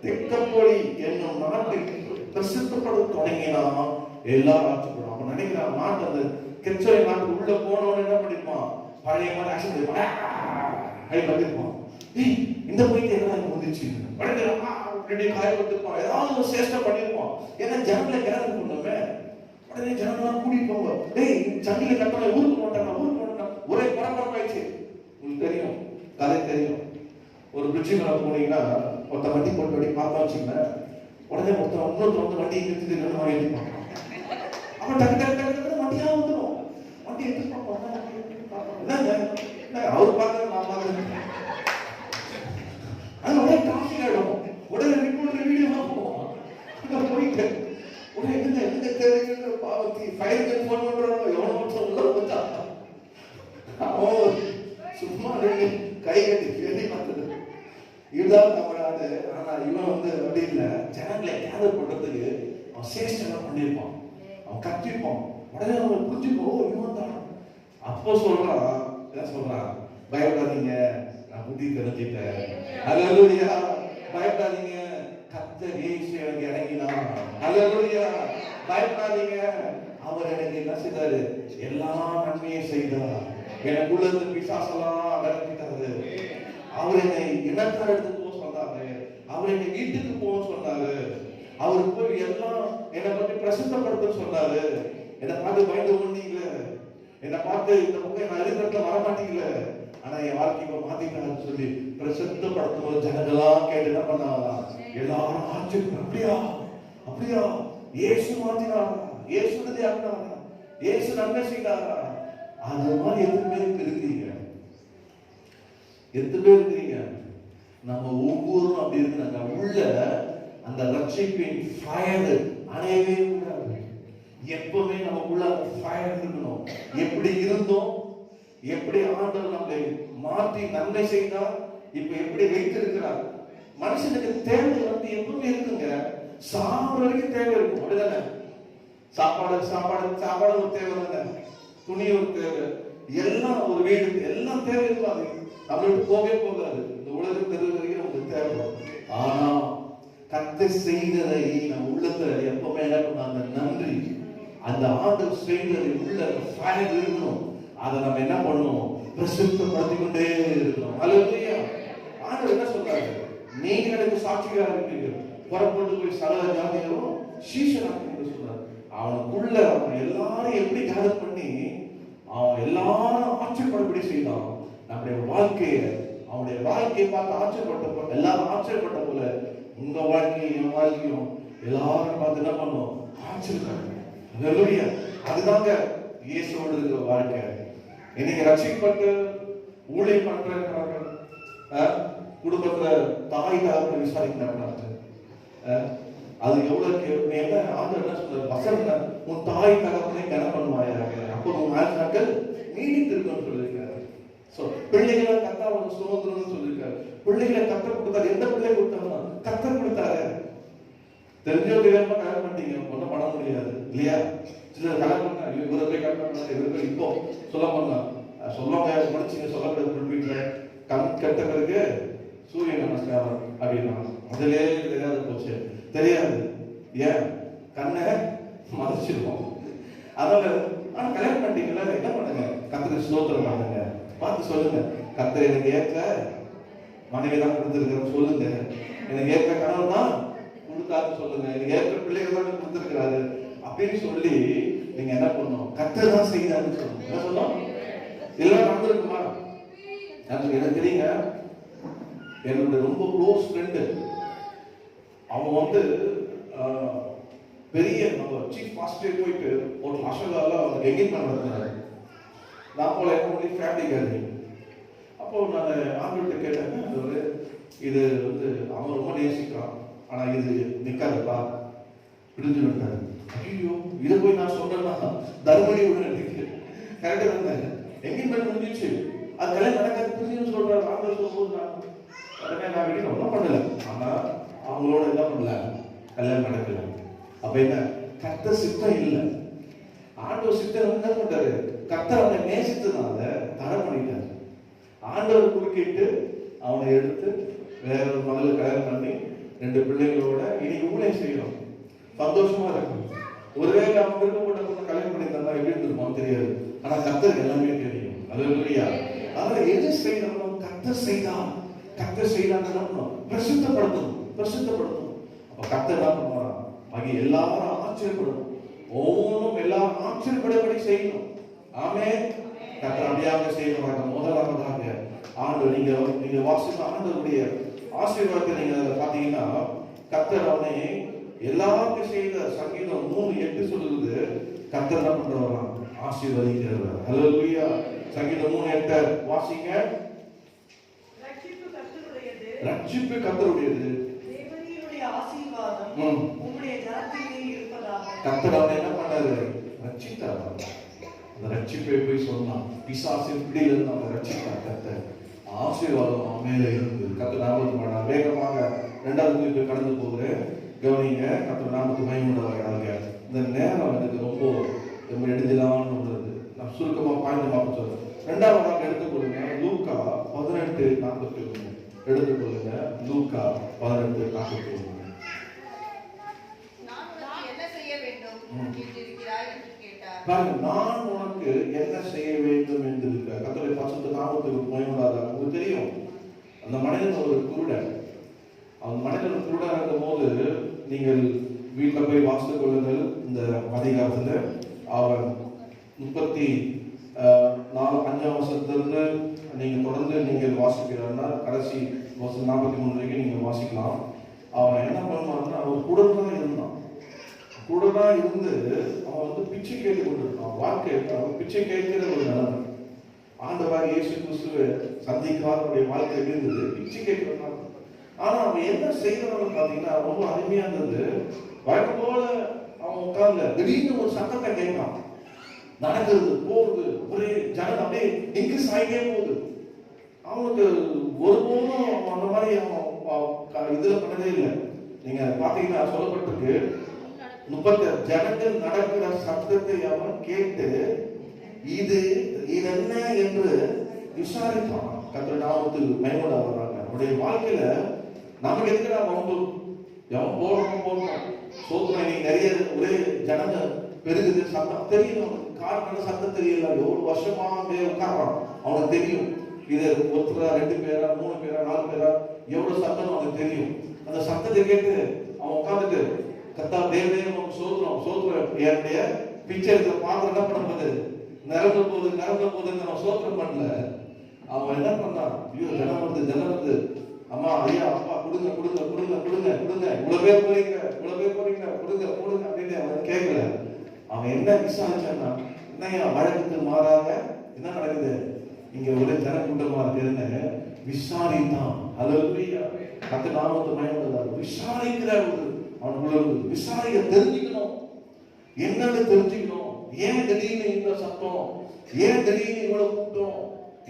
தெக்கப்பொழி என்னும் நாட்டில் பிரசித்தப்பட தொடங்கினா எல்லாரும் ஆட்சிப்படும். அப்ப நினைக்கிறான், நாட்டு அந்த கெச்சரை நாட்டுக்கு உள்ள போனவன என்ன பண்ணிருப்பான்? பழைய மாதிரி ஆக்ஷன் பண்ணிருப்பான். இந்த போயிட்டு எல்லாம் வந்துச்சு காயப்பட்டிருப்பான், ஏதாவது ஒரு சேஷ்டம் பண்ணிருப்பான். ஏன்னா ஜனங்களை கேரளம் பண்ணுமே, உடனே ஜனங்கள்லாம் கூட்டிட்டு டேய் சங்கில கட்டண ஊருக்கு மாட்டாங்க, ஊருக்கு மாட்டாங்க, ஒரே பரபரப்பாயிடுச்சு. உங்களுக்கு தெரியும், கதை தெரியும். ஒரு பிரிட்ஜு மேல போனீங்கன்னா ஒருத்த வண்டி போட்டு வண்டி பார்ப்பா வச்சுங்க, உடனே இன்னொருத்த வந்து வண்டியை நிறுத்திட்டு எழுதிப்பான். அவன் டக்கு டக்கு டக்கு வண்டியா வந்துடும். வண்டி எடுத்து பார்ப்பாங்க, என்னங்க அவர் பார்க்கறது நான் பார்க்கறது, உடனே டிராபிக் ஆயிடும். உடனே ரிப்போர்ட் வீடியோ பார்ப்போம். போயிட்டு உடனே என்ன தேவையான பாவத்தி ஃபயருக்கு போன் பண்றாங்க, எவ்வளவு வருஷம் உள்ள வந்தா அவன் சும்மா கை கட்டி கேள்வி பார்த்தது இதுதான் தமிழ்நாடு. ஆனா இவன் வந்து அப்படி இல்லை, ஜனங்களை கேதர் பண்றதுக்கு அவன் சேஷ்டம் பண்ணிருப்பான், அவன் கத்திருப்பான். உடனே அவன் புரிஞ்சுக்கோ இவன் தான். அப்போ சொல்றான், என்ன சொல்றான்? பயப்படாதீங்க, நான் புத்தி தெரிஞ்சிட்டேன். அல்லேலூயா. பயப்படாதீங்க, கர்த்தர் இயேசு எனக்கு இறங்கினார். அல்லேலூயா. பயப்படாதீங்க, அவர் எனக்கு என்ன செய்தாரு? எல்லா நன்மையும் செய்தார். எனக்குள்ள இருந்து பிசாசெல்லாம் அடக்கிட்டாரு. அவர் என்னை இடக்கார எடுத்து போக சொன்னாரு, அவர் என்னை வீட்டுக்கு போக சொன்னாரு, அவர் போய் எல்லாம் என்னை பற்றி பிரசித்தப்படுத்த சொன்னாரு. என்னை பார்த்து பயந்து கொண்டீங்க, என்னை பார்த்து இந்த பக்கம் நான் எதிர்கட்டில் வரமாட்டீங்கள, ஆனா என் வாழ்க்கையை மாத்திட்டான்னு சொல்லி பிரசித்தப்படுத்தும் போது ஜனங்களாம் கேட்டு என்ன பண்ணாங்களா? எல்லாரும் ஆச்சரியம், அப்படியா அப்படியா, இயேசு மாத்தினாரா, இயேசு ஆக்கினாரா, இயேசு நன்மை செய்தாரா? அது மாதிரி எத்தனை பேருக்கு இருக்கிறீங்க? எத்தனை பேர் இருக்கிறீங்க? நம்ம ஒவ்வொருவரும் அப்படி இருக்கிறாங்க. உள்ள அந்த ரட்சிப்பின் ஃபயர் அணையவே கூடாது. எப்பவுமே நம்ம உள்ள ஃபயர் இருக்கணும். எப்படி இருந்தோம், எப்படி ஆண்டவர் நம்மை மாற்றி நன்மை செய்தார், இப்ப எப்படி வைத்திருக்கிறார். மனுஷனுக்கு தேவை வந்து எப்பவுமே இருக்குங்க, சாப்பிட வரைக்கும் தேவை இருக்கும். அப்படிதானே? சாப்பாடு சாப்பாடு சாப்பாடு ஒரு தேவை தானே, துணி ஒரு தேவை, எல்லாம் ஒரு வீடு எல்லாம் தேவை இருக்காது. நம்மளுக்கு போகவே போகாது. இந்த உலக தெருவுக்கு நமக்கு தேவை. ஆனா கர்த்தர் செய்ததை நம்ம உள்ளத்துல எப்பவுமே என்ன பண்ணாங்க? நன்றி. அந்த ஆண்டவர் செய்ததை உள்ள ஃபயர் இருக்கணும். அதை நம்ம என்ன பண்ணணும்? பிரசித்தப்படுத்திக் கொண்டே இருக்கணும். அல்லேலூயா. ஆண்டவர் என்ன சொல்றாரு? நீங்க எனக்கு சாட்சியா இருக்கீங்க, புறப்பட்டு போய் சகல ஜாதிகளும் சீஷனாக சொல்றாரு. அவனுக்குள்ள அவன் எல்லாரும் எப்படி கேதர் பண்ணி அவன் எல்லாரும் ஆச்சரியப்படப்படி செய்தான். நம்முடைய வாழ்க்கையை, அவனுடைய வாழ்க்கையை பார்த்து ஆச்சரியப்பட்ட எல்லாரும் ஆச்சரியப்பட்ட போல உங்க வாழ்க்கையும் என் வாழ்க்கையும் எல்லாரும் பார்த்து என்ன பண்ணும்? ஆச்சரியம். அல்லேலூயா. அதுதாங்க இயேசுவோடு இருக்கிற வாழ்க்கை. இன்னைக்கு ரட்சிக்கப்பட்டு ஊழியம் பண்றாங்க, குடும்பத்துல தாய் தகப்பனை விசாரிக்கிறாங்க, அது எவ்வளவு என்ன ஆண்டவர் என்ன சொல்றாரு? வசனம் உன் தாய் தகப்பனை கனம் பண்ணுவாயாக, அப்போ உன் நாட்கள் நீடித்திருக்கும்னு சொல்லியிருக்காரு. பிள்ளைகளை கர்த்தர் சுதந்திரம்னு சொல்லியிருக்காரு. பிள்ளைகளை கர்த்தர் கொடுத்தாரு. எந்த பிள்ளை கொடுத்தாலும் கர்த்தர் கொடுத்தாரு. தெரிஞ்சோ தெரியாம கல்யாணம் பண்ணிட்டீங்க, ஒன்றும் பண்ண முடியாது இல்லையா? சிலர் கல்யாணம் பண்ணா இவரை போய் கல்யாணம் பண்ணா இவருக்கு இப்போ சொல்ல பண்ணலாம் சொல்லுவாங்க, முடிச்சுங்க சொல்லக்கூடாது. வீட்டுல கண் கெட்ட பிறகு சூரிய நமஸ்காரம் அப்படின்னா முதலே தெரியாத போச்சு, தெரியாது. ஏன்? கண்ணை மறைச்சிருவோம். அதனால ஆனா கல்யாணம் பண்ணிட்டீங்களா, என்ன பண்ணுங்க? கர்த்தருக்கு ஸ்தோத்திரம் பண்ணுங்க. பார்த்து சொல்லுங்க, கர்த்தர் எனக்கு ஏற்ற மனைவி தான் கொடுத்துருக்கிறேன் சொல்லுங்க. எனக்கு ஏற்ற கணவன் தான் கொடுத்தாரு சொல்லுங்க. எனக்கு ஏற்ற பிள்ளைகள் தான் கொடுத்துருக்கிறாரு அப்படின்னு சொல்லி நீங்க என்ன பண்ணணும்? கர்த்தர் தான் செய்தாருன்னு சொல்லணும். என்ன சொல்லணும்? இதெல்லாம் நடந்திருக்குமா? எனக்கு தெரியுங்க, என்னுடைய ரொம்ப க்ளோஸ் ஃப்ரெண்டு, அவன் வந்து பெரிய நம்ம சீஃப் மாஸ்டரே போயிட்டு ஒரு அசோகால அவனுக்கு எங்கேஜ்மெண்ட் நடத்தினாரு. நான் போல என்ன பண்ணி ஃபேமிலி கேதரிங். அப்போ நான் ஆண்கிட்ட கேட்டேன், இது வந்து அவன் ரொம்ப நேசிக்கிறான், ஆனா இது நிக்காதுப்பா, பிரிஞ்சு விட்டாரு. ஐயோ, இதை போய் நான் சொன்னேன்னா தர்மடி உடனே கரெக்டா இருந்தாங்க. எங்கேஜ்மெண்ட் முடிஞ்சிச்சு, அது கல்யாணம் நடக்காது பிரிஞ்சுன்னு சொல்றாரு. ஆண்கள் சொல்லும்போது நான் வீட்டில் ஒன்றும் பண்ணல, ஆனா அவங்களோட என்ன பண்ணல, கல்யாணம் நடக்கல. அப்ப என்ன? கர்த்தர் சித்தம் இல்லை. ஆண்டவர் சித்தம் என்ன பண்றாரு? கர்த்தர் அவனை நேசித்ததுனால தடை பண்ணிட்டாரு. ஆண்டவர் குறுக்கிட்டு அவனை எடுத்து வேற ஒரு மகளை கல்யாணம் பண்ணி 2 பிள்ளைகளோட இன்னைக்கு ஊழியம் செய்யணும், சந்தோஷமா இருக்கும். ஒருவேளை அவன் விருப்பப்பட்ட பொண்ணை கல்யாணம் பண்ணியிருந்தா எப்படி இருந்திருப்பான் தெரியாது, ஆனா கர்த்தருக்கு எல்லாமே தெரியும். அல்லேலூயா. அதனால எது செய்யணும்? கர்த்தர் செய்தான், கர்த்தர் செய்தான்னு பிரசித்தப்படுத்தணும், பிரசித்தப்படுத்தணும். அப்ப கர்த்தர் என்ன பண்ணுவாரா? ஆகிய எல்லாரும் ஆச்சரியப்படணும், ஒவ்வொன்றும் எல்லாரும் ஆச்சரியப்படபடி செய்யணும். ஆமென். கர்த்தர் அப்படியாக செய்யணும். முதலாவதாக ஆண்டவர் நீங்க வாசித்த ஆண்டவருடைய ஆசீர்வாதத்தை நீங்க பாத்தீங்கன்னா, கர்த்தர் அவனை எல்லாருக்கும் செய்த சங்கீதம் 3:8 சொல்லுது, கர்த்தர் என்ன பண்றவரா? ஆசீர்வதிக்கிறவர். அல்லேலூயா. சங்கீதம் 3:8 வாசிங்க. ரட்சிப்பு கர்த்தருடையது, தேவனுடைய ஆசீர்வாதம் உம்முடைய ஜனத்திலே இருப்பதாக. கர்த்தர் அவனை என்ன பண்ணாரு? ரட்சித்தார். அந்த ரட்சிப்பை போய் சொன்னான், பிசாசின் பிடியிலிருந்து அவனை ரட்சித்தார் கர்த்தர். ஆசீர்வாதம் அவன் மேலே இருந்து. கர்த்தர் நாமத்துக்கு பண்ணார். வேகமாக 2வது குறிப்பு கடந்து போகிறேன், கவனிங்க. கர்த்தர் நாமத்துக்கு மகிமையுண்டாவதாக. இந்த நேரம் எனக்கு ரொம்ப எடுத்துலான்னு உள்ளது. நான் சுருக்கமா பாய்ந்தமாக சொல்றேன். 2வதாக எடுத்துக்கொள்ளுங்க, லூக்கா 18:41 எடுத்துக்கொள்ளுங்க. லூக்கா 18:41. நான் உனக்கு என்ன செய்ய வேண்டும் என்று இருக்க. கர்த்தருடைய பரிசுத்த நாமத்துக்கு மகிமையுண்டாவதாக. உங்களுக்கு தெரியும், அந்த மனிதன் ஒரு குருடன். அவன் மனிதன் குருடன் இருக்கும் போது நீங்கள் வீட்டில் போய் வாசித்துக் கொள்ளுங்கள். இந்த அதிகாரத்துல அவன் 34-5 வருஷத்திலிருந்து நீங்க தொடர்ந்து நீங்கள் வாசிக்கிறன்னா கடைசி வருஷம் 43 வரைக்கும் நீங்க வாசிக்கலாம். அவன் என்ன பண்ணுவான்னா, அவன் குருடன் இருந்தான். குருடனா இருந்து அவன் வந்து பிச்சை கேட்டு கொண்டிருக்கான். வாழ்க்கை அவன் பிச்சை கேட்கிற ஒரு நிலைமை. ஆண்டவர் இயேசு கிறிஸ்துவை சந்திக்காதவருடைய வாழ்க்கை இருந்தது, பிச்சை கேட்கிறான். ஆனா அவன் என்ன செய்யறான்னு பாத்தீங்கன்னா ரொம்ப அருமையா இருந்தது. வழக்கம் போல அவன் உட்கார்ந்து திடீர்னு ஒரு சத்தத்தை கேட்கான். நடக்கிறது போகுது, ஒரே ஜனம் அப்படியே இன்க்ரீஸ் ஆகிட்டே போகுது. அவனுக்கு ஒருபோதும் அவன் அந்த மாதிரி அவன் இதுல பண்ணதே இல்லை. நீங்க பாத்தீங்கன்னா சொல்லப்பட்டிருக்கு, 30 ஜனங்கள் நடக்கிற சத்தத்தை அவன் கேட்டு இது என்ன என்று விசாரித்தான். கர்த்தர் நாமத்தில் மகிமையுண்டாவதாக. அவருடைய வாழ்க்கையில நமக்கு எதுக்கு நாம எவன் போறோம் சோதனை நீ நிறைய ஒரே ஜனங்க பெருகுது, சத்தம் தெரியும். காரணம் சத்தம் தெரியல. எவ்வளவு வருஷமா உட்கார்றான், அவனுக்கு தெரியும். இது ஒருத்தரா 2 பேரா 3 பேரா 4 பேரா எவ்வளவு சத்தம் அவனுக்கு தெரியும். அந்த சத்தத்தை கேட்டு அவன் உட்கார்ந்துட்டு, கர்த்தா தேவனே உமக்கு சோத்திரம் என்னுடைய பிக்சருக்கு பாத்திரம் என்ன பண்ணுறது நிரம்ப போகுது அவன் சோத்திரம் பண்ணல. அவன் என்ன பண்ணான்? ஐயோ ஜனம் வருது, அம்மா ஐயா அப்பா கொடுங்க இவ்வளவு பேர் போறீங்க கொடுங்க அப்படின்னு அவன் கேட்கல. அவன் என்ன விசாரிச்சான்னா, என்னையா வழக்கத்துக்கு மாறாக என்ன நடக்குது இங்க ஒரே ஜன கூட்டமா இருக்குன்னு விசாரித்தான். அல்லேலூயா. கர்த்தர் நாமத்தை மகிமையுண்டாவதாக. விசாரிக்கிற அவனுக்குள்ள விசாரிக்க தெரிஞ்சுக்கணும், என்னன்னு தெரிஞ்சுக்கணும். ஏன் திடீர்னு இந்த சத்தம், ஏன் திடீர்னு இவ்வளவு கூட்டம்,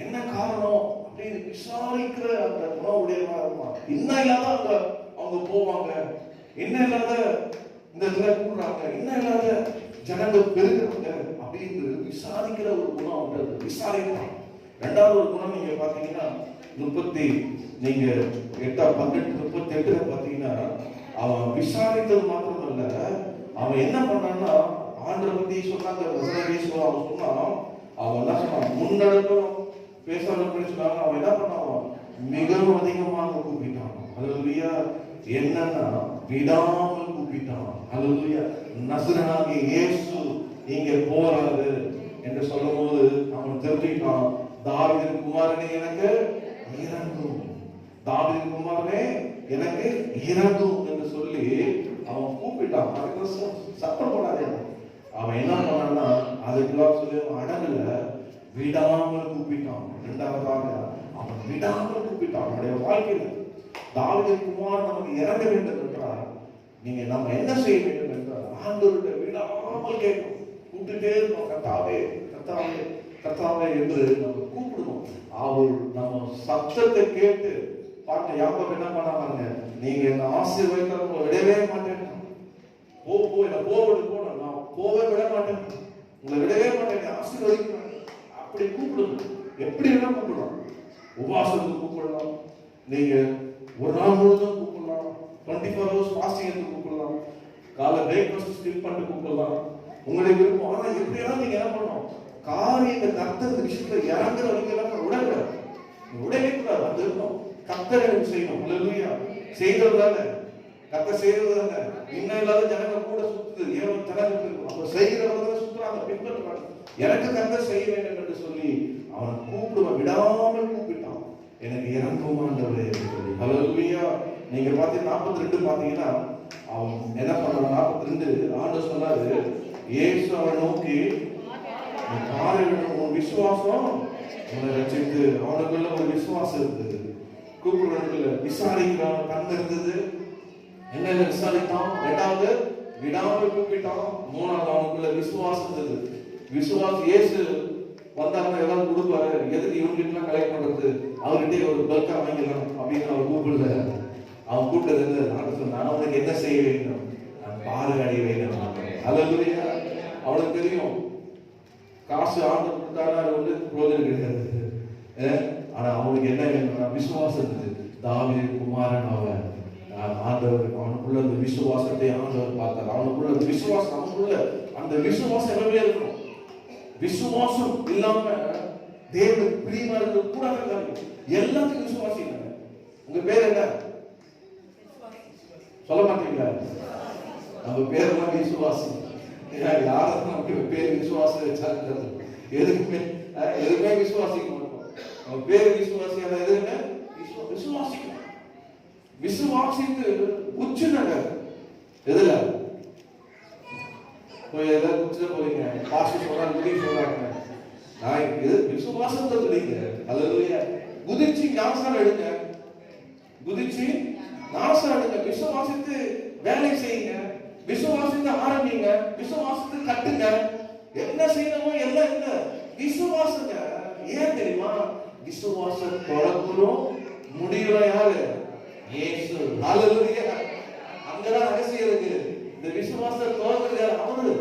என்ன காரணம் அப்படின்னு விசாரிக்கிற அந்த குணவுடையவா இருப்பான். இன்னும் இல்லாத அங்க அவங்க போவாங்க, என்ன இல்லாத இந்த இடத்துல கூடுறாங்க, என்ன இல்லாத ஜனங்கள் பெருகிறாங்க அப்படின்னு விசாரிக்கிற ஒரு குணம் அவங்களுக்கு விசாரிக்கலாம். ரெண்டாவது ஒரு குணம் நீங்க பாத்தீங்கன்னா 38 பாத்தீங்கன்னா அவன் விசாரித்தது மாத்திரமல்ல, அவன் என்ன பண்ணான்னா ஆண்டரை பத்தி சொன்னாங்க, அவன் சொன்னான், அவன் என்ன சொன்னான், முன்னடக்கம் பேசாத சொன்னாங்க. அவன் என்ன பண்ணான், மிகவும் அதிகமாக கூப்பிட்டான். அல்லேலூயா. என்னன்னா விடாமல் கூப்பிட்டான். அல்லேலூயா. நசரேயனாகிய இயேசு இங்க போறாரு என்று சொல்லும் போது அவன் தெரிஞ்சுக்கிட்டான், தாவீதின் குமாரனே எனக்கு இறங்கும், தாவீதின் குமாரனே எனக்கு இறங்கும் என்று சொல்லி அவன் கூப்பிட்டான். சத்தம் போடாதே. அவன் என்ன பண்ணான்னா அதுக்கெல்லாம் சொல்லி அடங்கல, விடாமல் கூப்பிட்டான். இரண்டாவதாக அவன் விடாமல் கூப்பிட்டான். அவனுடைய வாழ்க்கையில தாவீதின் குமாரன் நமக்கு இறங்க வேண்டும் என்றால் நீங்க நம்ம என்ன செய்ய வேண்டும் என்றால் ஆண்டவருடைய விடாமல் கேட்கணும், கூப்பிட்டுட்டே இருக்கோம். கர்த்தாவே கர்த்தாவே கர்த்தாவே என்று நம்ம கூப்பிடுவோம். அவர் நம்ம சத்தத்தை கேட்டு பாருங்க. யாக்கோபு என்ன பண்ணாங்க, நீங்க என்ன ஆசீர்வதித்தால் உங்களை விடவே மாட்டேன், என்ன போகணும், நான் போவே விட மாட்டேன், உங்களை விடவே மாட்டேன், ஆசீர்வதிக்கிறேன் அப்படி கூப்பிடுங்க. எப்படி வேணா கூப்பிடலாம், உபவாசத்துக்கு கூப்பிடலாம், நீங்க ஒரு நாள் முழுவதும் கூப்பிடலாம், 24 hours ஃபாஸ்டிங் கூப்பிடலாம், காலை பிரேக்ஃபாஸ்ட் ஸ்கிப் பண்ணிட்டு கூப்பிடலாம், உங்களுடைய விருப்பம். ஆனா எப்படியாவது நீங்க என்ன பண்ணணும், காரியத்தை கர்த்தர் விஷயத்துல இறங்குற வரைக்கும் உடக்கூடாது, உடவே கூடாது. அது இருக்கும் கர்த்தர் எனக்கு செய்யணும். அல்லேலூயா. செய்ததால கர்த்தர் செய்ததால இன்னும் இல்லாத ஜனங்க கூட சுத்துது, ஏன் ஜனங்க அப்ப செய்கிறவங்க சுத்துறாங்க, பின்பற்றுறாங்க. எனக்கு கர்த்தர் செய்ய வேண்டும் என்று சொல்லி அவன் கூப்பிடுவான், விடாமல் கூப்பிட்டான், எனக்கு இறங்கும் ஆண்டவரே என்று சொல்லி. அல்லேலூயா. நீங்க பாத்தீங்கன்னா 42 பாத்தீங்கன்னா அவன் என்ன பண்ணான், 42 ஆண்டவர் சொன்னாரு, இயேசு அவனை நோக்கி உன் விசுவாசம் உன்னை ரட்சித்து. அவனுக்குள்ள ஒரு விசுவாசம் இருந்தது, கூப்பிடுறதுக்குள்ள விசாரிக்கிறான், கண் இருந்தது. என்ன விசாரித்தான், இரண்டாவது விடாமல் கூப்பிட்டான், மூணாவது அவனுக்குள்ள விசுவாசம் இருந்தது. விசுவாசம் இயேசு வந்தாங்கன்னா எல்லாம் கொடுப்பாரு, எதுக்கு இவங்கிட்ட கலெக்ட் பண்றது, அவர்கிட்ட ஒரு பல்கா வாங்கிடலாம் அப்படின்னு அவன் கூப்பிடல. அவன் கூப்பிட்டது நான் சொன்னான், அவனுக்கு என்ன செய்ய வேண்டும், நான் பார்வை அடைய வேண்டும். அல்லேலூயா. அவனுக்கு தெரியும் காசு ஆண்டு கொடுத்தாலும் அது வந்து பிரோஜனம் கிடையாது. ஆனா அவனுக்கு என்ன வேணும்னா விசுவாசம் இருந்தது. தாவீதின் குமாரன் அவன் ஆண்டவர், அவனுக்குள்ள அந்த விசுவாசத்தை ஆண்டவர் பார்த்தார். அவனுக்குள்ள அந்த விசுவாசம், அவனுக்குள்ள அந்த விசுவாசம் எல்லாமே இருக்கணும். விசுவாசம் இல்லாம தேவனுக்கு பிரியமா இருக்க கூடாது. எல்லாத்துக்கும் விசுவாசிங்க. உங்க பேர் என்ன சொல்ல மாட்டீங்களா? நம்ம பேர் எல்லாம் விசுவாசி. யாரும் நமக்கு பேர் விசுவாசம் வச்சாங்க எதுவுமே விசுவாசிக்க மாட்டோம். நம்ம பேர் விசுவாசியான எதுன்னு விசுவாசிக்கணும். விசுவாசித்து உச்சு நகர் எதுல போய் எதாவது உச்சில போறீங்க, பாசி சொல்றாங்க, குடி சொல்றாங்க, நான் இது விசுவாசத்தை சொல்லிங்க. அல்லேலூயா. குதிச்சு ஞானஸ்நானம் எடுங்க, குதிச்சு ஞானஸ்நானம் எடுங்க, விசுவாசித்து வேலை செய்யுங்க, விசுவாசித்து ஆரம்பிங்க, விசுவாசித்து கட்டுங்க, என்ன செய்யணுமோ எல்லாம் என்ன விசுவாசங்க. ஏன் தெரியுமா, விசுவாசம் தொடங்கணும் முடியல யாரு, இயேசு. அல்லேலூயா. அங்கதான் ரகசியம் இருக்கு. இந்த விசுவாசம் தொடங்குறது அவரு,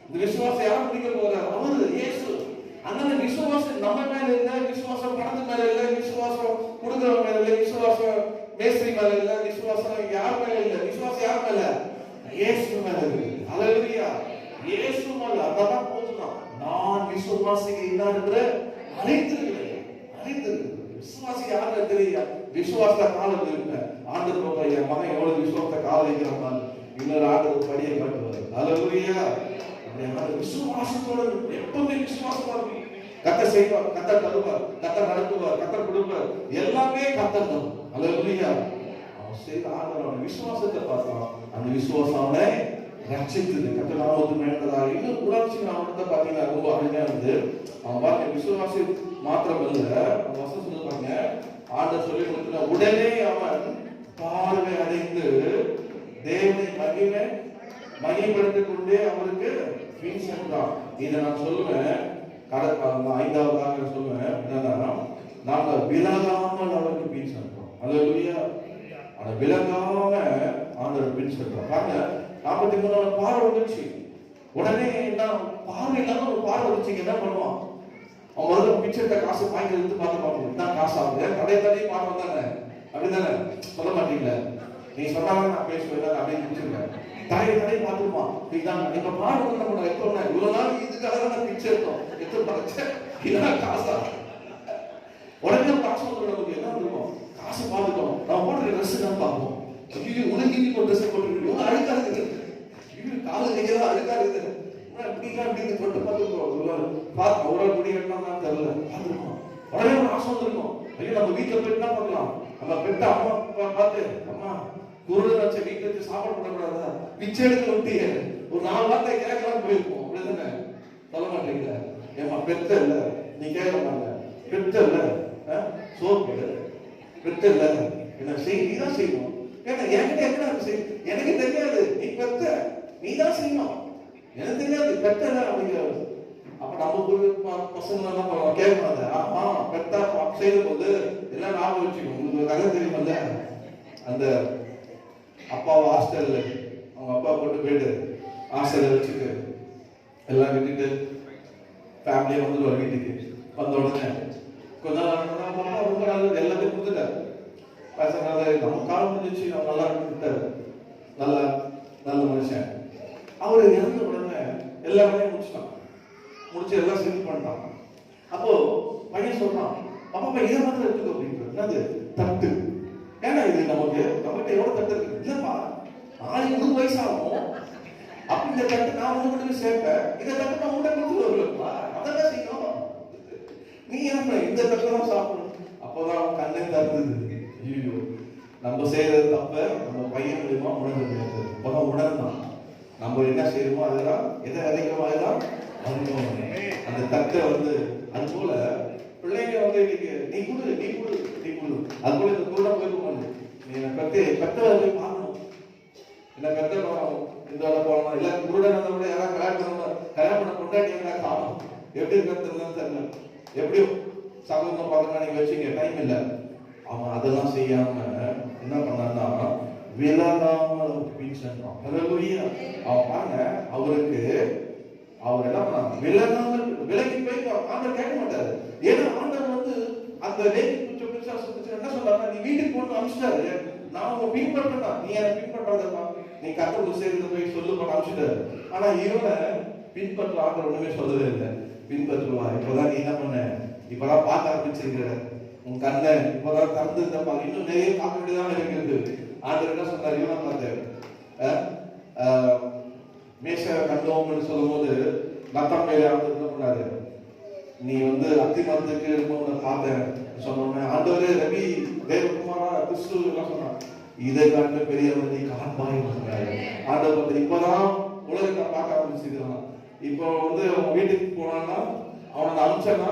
இந்த விசுவாசம் யார் முடிக்க போறாரு, அவரு இயேசு. அதனால விசுவாசம் நம்ம மேல இல்ல, விசுவாசம் பணத்து மேல இல்ல, விசுவாசம் கொடுக்கிறவங்க மேல இல்ல, விசுவாசம் மேஸ்திரி மேல இல்ல, விசுவாசம் யார் மேல இல்ல, விசுவாசம் யார் மேல, இயேசு மேல இருக்கு. அல்லேலூயா. இயேசு மேல அதான் போதுதான். நான் விசுவாசிக்கிறேன் அறிந்திருக்கிறேன். விசுவாசி யாரு தெரியல, விசுவாசத்தை காலம் இருக்கு. ஆண்டவர் என் மகன் எவ்வளவு விசுவாசத்தை காலம் வைக்கிறான், இன்னொரு ஆண்டவர் படியை காட்டுவார். அல்லேலூயா. விசுவாசத்தோட எப்பவுமே விசுவாசமா இருக்கு. கர்த்தர் செய்வார், கர்த்தர் தருவார், கர்த்தர் நடத்துவார், கர்த்தர் கொடுப்பார், எல்லாமே கர்த்தர் தான். அல்லேலூயா. அவன் செய்த ஆண்டவர் விசுவாசத்தை பார்த்தான், அந்த விசுவாசம் அவனை ரட்சித்தது. கர்த்தர் நாமத்துக்கு மேலதாக இன்னும் குணாட்சி நாமத்தை பார்த்தீங்கன்னா ரொம்ப அருமையா இருந்து அவன் பாருங்க, விசுவாசி மாத்திரம் இல்ல, அவன் வசனம் சொல்லுவாங்க, ஆண்டவர் சொல்லி கொடுத்த உடனே அவன் பார்வை அடைந்து தேவனை மகிமைப்படுத்திக் கொண்டே அவருக்கு பின் சென்றான். இதை நான் சொல்லுவேன், 5வது சொல்லுவேன் என்னன்னா, நாம விலகாமல் அவருக்கு பின் சென்றோம். அல்லேலூயா. ஆனா விலகாம ஆண்டவர் பின் சென்றோம். பாருங்க 43 பார்வை வந்துச்சு. உடனே என்ன பார்வை இல்லாம ஒரு பார்வை வந்துச்சு, என்ன பண்ணுவான்? அவன் முதல்ல பிச்சை காசு வாங்கி எடுத்து பார்ப்போம், இதான் காசு ஆகுது, தடையே பார்ப்போம் தானே, அப்படிதானே? சொல்ல மாட்டீங்களா? நீ சொன்னாலும் நான் பேசுவேன் அப்படின்னு நினைச்சிருக்கேன். தடையை பார்த்துருப்பான். இதுதான் இப்ப பார்வை நம்ம எடுத்தோம்னா, இவ்வளவு நாள் இதுக்காக தான் பிச்சை எடுத்தோம், எடுத்து படைச்சேன், இதான் காசா? உடனே காசு வந்து நமக்கு என்ன இருக்கும்? காசு பார்த்துட்டோம், நான் போடுற ட்ரெஸ் தான் பார்ப்போம். உனக்கு ஒரு ட்ரெஸ் போட்டுருக்கோம், அழுக்கா இருக்குது, காலு கையெல்லாம் அழுக்கா இருக்குது, இப்படின்னு தொட்டு பார்த்துருக்கோம். அவ்வளவு முடியலாம் தெரியல, பார்த்துருக்கோம். உடனே ஒரு ஆசை வந்துருக்கும், ஐயோ நம்ம வீட்டுல போய் என்ன பண்ணலாம்? நம்ம பெற்ற அம்மா பார்த்து, அம்மா குருடன் வச்ச வீட்டுல வச்சு சாப்பாடு பண்ணக்கூடாதா, பிச்சை எடுக்க விட்டிய ஒரு 4 வார்த்தை கேட்கலாம் போயிருப்போம். அப்படிதானே? சொல்ல மாட்டீங்களா? ஏமா பெத்த இல்ல, நீ கேட்க மாட்ட, பெத்த இல்ல சோப்பு பெத்த இல்ல, என்ன நீதான் செய்யணும். ஏன்னா என்கிட்ட என்ன எனக்கு தெரியாது, நீ பெத்த நீதான் செய்யணும், எனக்கு தெரியாது, பெத்தல அப்படிங்கிறது. அப்ப நம்ம பசங்க என்ன பண்ணுவோம், கேட்கணும். ஆமா பெத்தா செய்த போது எல்லாம் ஞாபகம் வச்சுக்கணும். உங்களுக்கு கதை தெரியுமல்ல, அந்த அப்பாவை ஹாஸ்டல்ல அவங்க அப்பா போட்டு போயிட்டு ஹாஸ்டல்ல வச்சுட்டு எல்லாம் விட்டுட்டு ஃபேமிலியா வந்துட்டு ஒரு வீட்டுக்கு வந்த உடனே கொஞ்ச நாள் ரொம்ப நாள் எல்லாத்தையும் கொடுத்துட்டாரு. பசங்க நம்ம காலம் முடிஞ்சிச்சு, நம்ம நல்லா விட்டாரு, நல்ல மனுஷன். அவரு இறந்த உடனே எல்லா வேலையும் முடிச்சு எல்லாம் செட்டில் பண்ணிட்டான். அப்போ பையன் சொல்றான், அப்பா இதை மாத்திரம் எடுத்துக்கோ அப்படின்றது. என்னது? தட்டு. ஏன்னா இது நம்மகிட்ட எவ்வளவு தட்டு இருக்கு இல்லப்பா, நாளைக்கு 20 வயசு ஆகும், அப்படி இந்த தட்டு நான் உங்ககிட்ட சேர்ப்பேன், இந்த தட்டு நான் உங்கள்கிட்ட கொடுத்து வருவேன்ப்பா, அதான் செய்யணும், நீ என்ன இந்த தட்டு தான் சாப்பிடணும். அப்போதான் அவன் கண்ணே தருந்தது, ஐயோ நம்ம செய்யறது தப்ப நம்ம பையன் மூலியமா உணர முடியாது. அப்பதான் உணர்ந்தான், நம்ம என்ன செய்யணுமோ அதெல்லாம் எதை அதிகமாக தான் அந்த தட்டை வந்து. அது போல பிள்ளைங்க வந்து இன்னைக்கு நீ கொடு அது போல இந்த கூட போயிருக்கோம். நீ பெத்த போய் பார்க்கணும், என்ன பெத்த போகணும், இந்த போகணும், இல்ல குருடன் விட யாராவது கல்யாணம் பண்ண கொண்டாடி காணும், எப்படி இருக்கிறது தெரியல, எப்படியும் சகோதரம் பார்க்கணும் நீங்க வச்சுங்க, டைம் இல்லை. அவன் அதெல்லாம் செய்யாம என்ன பண்ணான்னா விலகாமல் பின் சென்றான். அவன் பாருங்க, அவர் என்ன பண்ணாங்க, விலகாமல் விலகி போய் ஆண்டவர் கேட்க மாட்டாரு. ஏன்னா ஆண்டவர் வந்து அந்த என்ன சொல்றாங்க, நீ வீட்டுக்கு போட்டு அனுப்பிச்சிட்டாரு, நான் உங்க பின்பற்றா, நீ என்ன பின்பற்றாதப்பா, நீ கத்தர் சேர்ந்து போய் சொல்லு பண்ண அனுப்பிச்சிட்டாரு. ஆனா இவனை பின்பற்ற ஆண்டவர் ஒண்ணுமே சொல்லவே இல்லை. பின்பற்றுவா, இப்பதான் நீ என்ன பண்ண, இப்பதான் பார்க்க ஆரம்பிச்சிருக்கிற, உன் கண்ணை இப்பதான் திறந்து தப்பா, இன்னும் நிறைய பார்க்க வேண்டியதான் இருக்கிறது. ஆண்டவர் என்ன சொன்னார், இவனை பார்த்து மேஷ கண்டோம்னு சொல்லும் போது நத்தம் மேலே ஆண்டவர் என்ன பண்ணாரு, நீ வந்து அத்தி மரத்துக்கு இருக்கும்னு பார்த்தேன் சொன்னோன்னே ஆண்டவரே ரவி தேவகுமாரா கிறிஸ்து எல்லாம் சொன்னான், இதை காட்ட பெரியவர் நீ காண்பாய் சொன்னாரு. ஆண்டவர் வந்து இப்பதான் உலகத்தை பார்க்க ஆரம்பிச்சுக்கிறான். இப்போ வந்து அவன் வீட்டுக்கு போனான்னா அவனை அனுப்பிச்சானா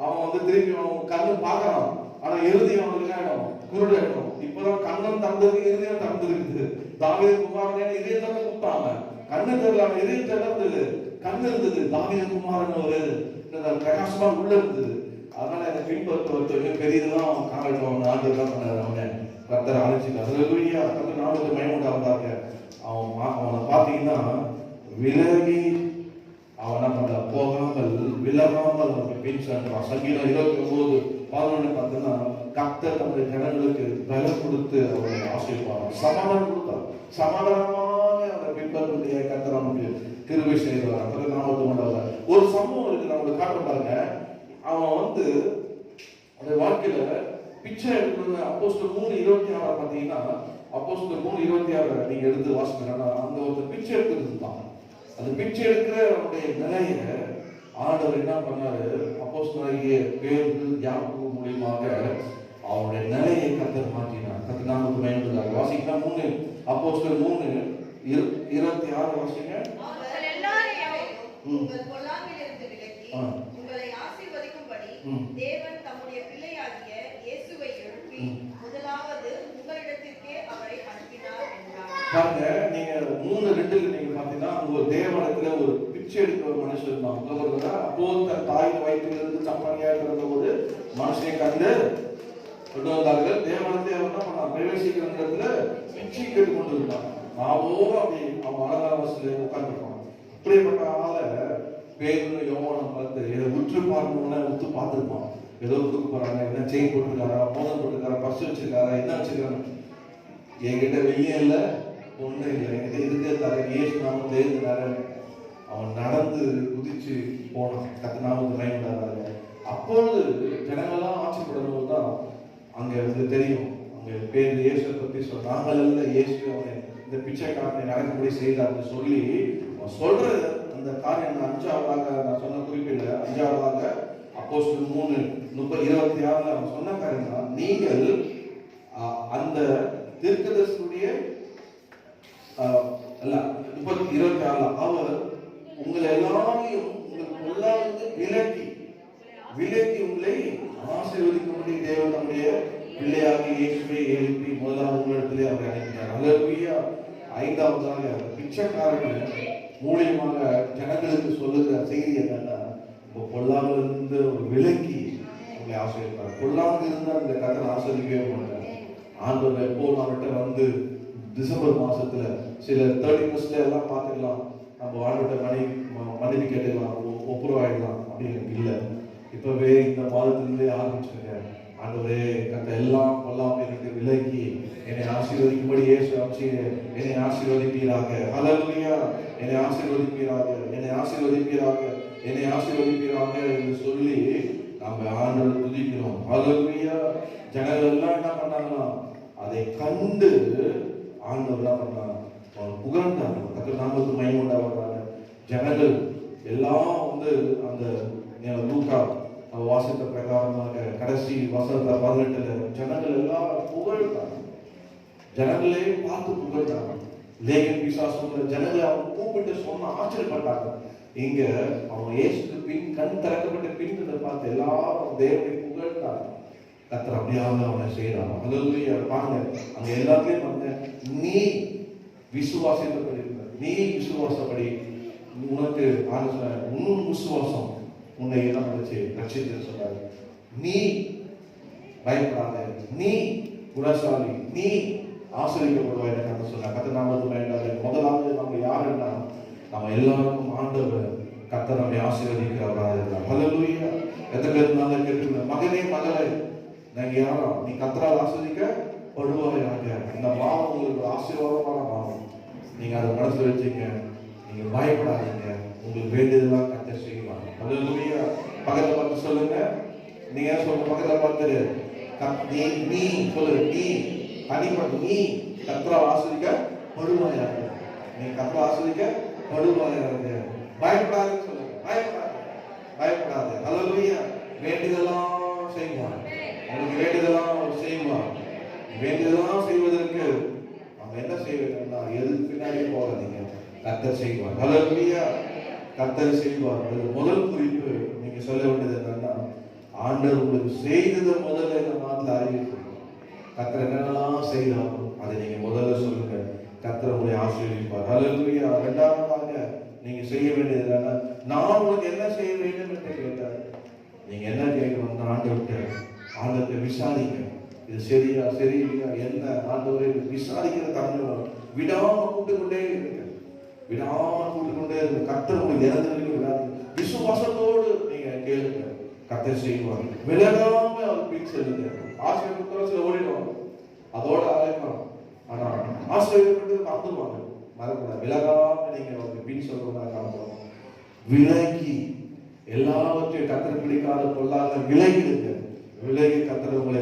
அவன் வந்து திருப்பி அவன் கண்ணு பார்க்கறான், ஆனா இறுதி அவனுக்கு ஆயிடும், குருடாயிடும். இப்பதான் கண்ணன் தந்தது, இறுதியம் தந்திருக்குது. தாவீது குமாரனே இதயத்தை கூப்பிட்டாங்க, கண்ணு தெரியல, அவன் இதயம் திறந்தது, கண்ணு இருந்தது, தாவீது குமாரன் ஒரு பிரகாசமா உள்ள இருந்தது. அதனால எனக்கு பின்பற்ற பெரியதுதான் அவன் காரணம், அவன் ஆண்டுதான் பண்ணாரு, அவனை கர்த்தரை அழைச்சிட்டான். அதுலயா கர்த்தர் நாளுக்கு மயமுண்டாவதாக. அவனை பார்த்தீங்கன்னா விலகி அவன் என்ன பண்ண போகாமல் விலகாமல் அவனுக்கு பின் சென்றான். சங்கீதம் 29:11 பார்த்தீங்கன்னா கர்த்தர் நம்முடைய ஜனங்களுக்கு பலம் கொடுத்து அவனை ஆசீர்வாதம் சமாதானம் கொடுத்தார். சமாதானமாக அவனை பின்பற்றுடைய கர்த்தர் அவனுக்கு கிருபை செய்வார். அப்படி நாமத்து கொண்டவர். ஒரு சம்பவம் இருக்கு, நம்மளுக்கு காட்ட பாருங்க. அவன் வந்து அந்த வாழ்க்கையில பிச்சை எடுக்கணும். அப்போஸ்தலர் 3:26 பார்த்தீங்கன்னா அப்போஸ்தலர் 3:26 நீங்க எடுத்து வாசிக்கணும்னா அந்த ஒரு பிச்சை எடுக்கிறது தான். அந்த பிச்சை எடுக்கிற அவனுடைய நிலையை ஆண்டவர் என்ன பண்ணாரு, அப்போஸ்தலராகிய பேதுரு யாக்கோபு மூலமாக அவனுடைய நிலையை கர்த்தர் மாற்றினார். கர்த்தர் நாமத்துக்கு மகிமை. வாசிக்கலாம் 3 அப்போஸ்தலர் 3:26 வாசிங்க. உங்கள் பொல்லாங்கிலிருந்து விலக்கி உங்களை ஆசீர்வதிக்கும்படி தேவன் தம்முடைய பிள்ளையாகிய இயேசுவை எழுப்பி முதலாவது உங்களிடத்திற்கே அவரை அனுப்பினார் என்றார். பாருங்க, நீங்க 3:2 நீங்க பாத்தீங்கன்னா ஒரு தேவாலயத்துல ஒரு பிச்சை எடுக்கிற ஒரு மனுஷன் இருந்தான். அப்போ தன் தாயின் வயிற்றிலிருந்து சப்பானியா இருந்த ஒரு மனுஷனை கண்டு கொண்டு வந்தார்கள். தேவாலயத்தை அவர் என்ன பண்ணார்? பிரவேசிக்கிற இடத்துல பிச்சை கேட்டு கொண்டு இருந்தான். நாவோட அப்படி அவன் அலங்காரவாசில உட்கார்ந்துருப்பான். இப்படிப்பட்ட ஆளை பேரு யோவானும் பார்த்து இதை உற்று பார்க்கணும்னா உத்து பார்த்துருப்பான். ஏதோ தூக்கு போறாங்க, என்ன செயின் போட்டுருக்காரா, மோதல் போட்டுருக்காரா, பர்ஸ் வச்சிருக்காரா, என்ன வச்சிருக்காங்க. என்கிட்ட வெள்ளியும் இல்லை, ஒண்ணும் இல்லை, என்கிட்ட இருக்கே தர ஏசு நாம தேர்ந்து தரேன். அவன் நடந்து குதிச்சு போனான். கத்தனாமத்து பயன்படாதாங்க. அப்பொழுது ஜனங்கள்லாம் ஆட்சிப்படும் தான் அங்க வந்து தெரியும். அங்க பேர் இயேசுவை பத்தி சொல்ல, நாங்கள் அல்ல இயேசு அவனை இந்த பிச்சைக்காரனை நடக்கும்படி செய்தார்னு சொல்லி அவன் சொல்ற அந்த காரியம் 5ஆவதாக நான் சொன்ன குறிப்பில்ல. 5ஆவதாக அப்போஸ்தலர் 3:26 அவன் சொன்ன காரியம் தான், நீங்கள் அந்த தீர்க்கதரிசியுடைய அல்ல 26 அவர் உங்களை எல்லாரையும் உங்களுக்கு உள்ளார்ந்து விலக்கி உங்களை ஆசீர்வதிக்கும்படி தேவன் நம்முடைய பிள்ளையாகி இயேசுவை எழுப்பி முதலாவது உங்களிடத்திலே அவரை அனுப்பினார். அல்லேலூயா. 5ஆவதாக பிச்சைக்காரன் மூலியமாக ஜனங்களுக்கு சொல்லுகிற செய்தி என்னன்னா, இப்போ பொல்லாங்கிலிருந்து ஒரு விலக்கி உங்களை ஆசீர்வதிப்பார். பொல்லாங்க இருந்தால் இந்த கத்தனை ஆசீர்வதிக்கவே மாட்டார். ஆண்டவர் எப்போ நம்மகிட்ட வந்து டிசம்பர் மாசத்துல சில 31 எல்லாம் பார்த்துக்கலாம், நம்ம ஆண்டவர்கிட்ட மனைவி கேட்டுக்கலாம், ஒப்புரவாயிடலாம் அப்படின்னு இல்லை. இப்பவே இந்த மாதத்திலிருந்தே ஆரம்பிச்சிருங்க. ஆண்டவரே, கத்த எல்லாம் பொல்லாமை எனக்கு விலக்கி என்னை ஆசீர்வதிக்கும்படி இயேசு என்னை ஆசீர்வதிப்பீராக. ஹல்லேலூயா. என்னை ஆசீர்வதிப்பீராக, என்னை ஆசீர்வதிப்பீராக, என்னை ஆசீர்வதிப்பீராக என்று சொல்லி நாம ஆண்டவரை துதிக்கிறோம். ஹல்லேலூயா. ஜனங்கள் எல்லாம் என்ன பண்ணாங்கன்னா, அதை கண்டு ஆண்டவர் என்ன பண்ணாங்க? புகழ்ந்தாங்க. கர்த்தர் நாமத்துக்கு மகிமை உண்டாவதாக. ஜனங்கள் எல்லாம் வந்து அந்த லூக்கா வாசித்த பிரகாரமாக கடைசி வசனத்தை 18 ஜனங்கள் எல்லாம் புகழ்ந்தாங்க. ஜனங்களே பார்த்து புகழ்ந்தாங்க. லேகன் பிசாசு ஜனங்களை அவங்க கூப்பிட்டு சொன்ன ஆச்சரியப்பட்டாங்க. இங்க அவங்க இயேசுக்கு பின் கண் திறக்கப்பட்ட பின் பார்த்து எல்லாரும் தேவனை புகழ்ந்தாங்க. கர்த்தர் அப்படியாக அவனை செய்யறாங்க. ஹல்லேலூயா. பாருங்க, அங்க எல்லாத்தையும் வந்து நீ விசுவாசப்படி உனக்கு உன் விசுவாசம் உன்னை என்ன பண்ணுச்சு? ரட்சித்து சொன்னாரு. நீ பயப்படாத, நீ குணசாலி, நீ ஆசீர்வதிக்கப்படுவாய் என்று சொன்னார். கர்த்தர் நாமத்துக்கு பயன்படாது. முதலாவது நம்ம யாருன்னா, நம்ம எல்லாருக்கும் ஆண்டவர் கர்த்தர் நம்மை ஆசீர்வதிக்கிறவராக இருக்கிறார். ஹல்லேலூயா. எத்தனை பேர் நாங்கள் கேட்டுக்கணும், மகனே மகளே, நாங்க யாரா நீ கர்த்தரால் ஆசீர்வதிக்கப்படுவாயாக. இந்த மாதம் உங்களுக்கு ஆசீர்வாதமான மாதம். நீங்க அதை மனசுல வச்சுங்க. நீங்க பயப்படாதீங்க. உங்களுக்கு வேண்டியதெல்லாம் கர்த்தர் செய்வாங்க. ஹல்லேலூயா. பக்கத்துல பார்த்து சொல்லுங்க. நீங்க சொல்லுங்க, பக்கத்துல பார்த்து நீ சொல்லு, நீ தனிப்பட்ட நீ கர்த்தரால் ஆசீர்வதிக்கப்படுவாயாக. நீ கர்த்தரால் ஆசீர்வதிக்கப்படுவாயாக. பயப்படாதுன்னு சொல்லுங்க. பயப்படாது. ஹல்லேலூயா. வேண்டியதெல்லாம் செய்வான். உங்களுக்கு வேண்டியதெல்லாம் செய்வான். வேண்டியதெல்லாம் செய்வதற்கு நம்ம என்ன செய்ய வேண்டும்னா, எதுக்கு பின்னாடி போகாதீங்க. கர்த்தர் செய்வார். ஹல்லேலூயா. கர்த்தர் செய்வார். முதல் குறிப்பு நீங்க சொல்ல வேண்டியது என்னன்னா, ஆண்டவர் உங்களுக்கு செய்ததை முதல்ல இந்த நாட்டில் அறிவிக்கணும். கர்த்தர் என்னென்னலாம் செய்யலாம் அதை நீங்க முதல்ல சொல்லுங்க. கர்த்தர் உங்களை ஆசீர்வதிப்பார். ஹல்லேலூயா. இரண்டாவதாக நீங்க செய்ய வேண்டியது என்னன்னா, நான் உங்களுக்கு என்ன செய்ய வேண்டும் என்று கேட்டார். நீங்க என்ன கேட்கணும்? ஆண்டவர்கிட்ட விசாரிங்க. இது சரியா சரியில்லையா என்ன ஆண்டவரை விசாரிக்கிற தன்மை விடாம கூட்டுக்கொண்டே இருக்கு. கர்த்தர் உங்களுக்கு இறந்து விடாது. விசுவாசத்தோடு நீங்க கேளுங்க. கர்த்தர் செய்வார். விலகாம அவர் பின் செல்லுங்க. ஆசீர்வாதத்துல ஓடிடுவாங்க, அதோட அழைப்பாங்க. ஆனா ஆசீர்வாதப்பட்டு மறந்துடுவாங்க. மறக்கூடாது. விலகாம நீங்க அவருக்கு பின் சொல்றதா காணப்படும். விலகி எல்லாவற்றையும் கர்த்தர் பிடிக்காத பொல்லாத விலகிடுங்க. விலகி கர்த்தர் உங்களை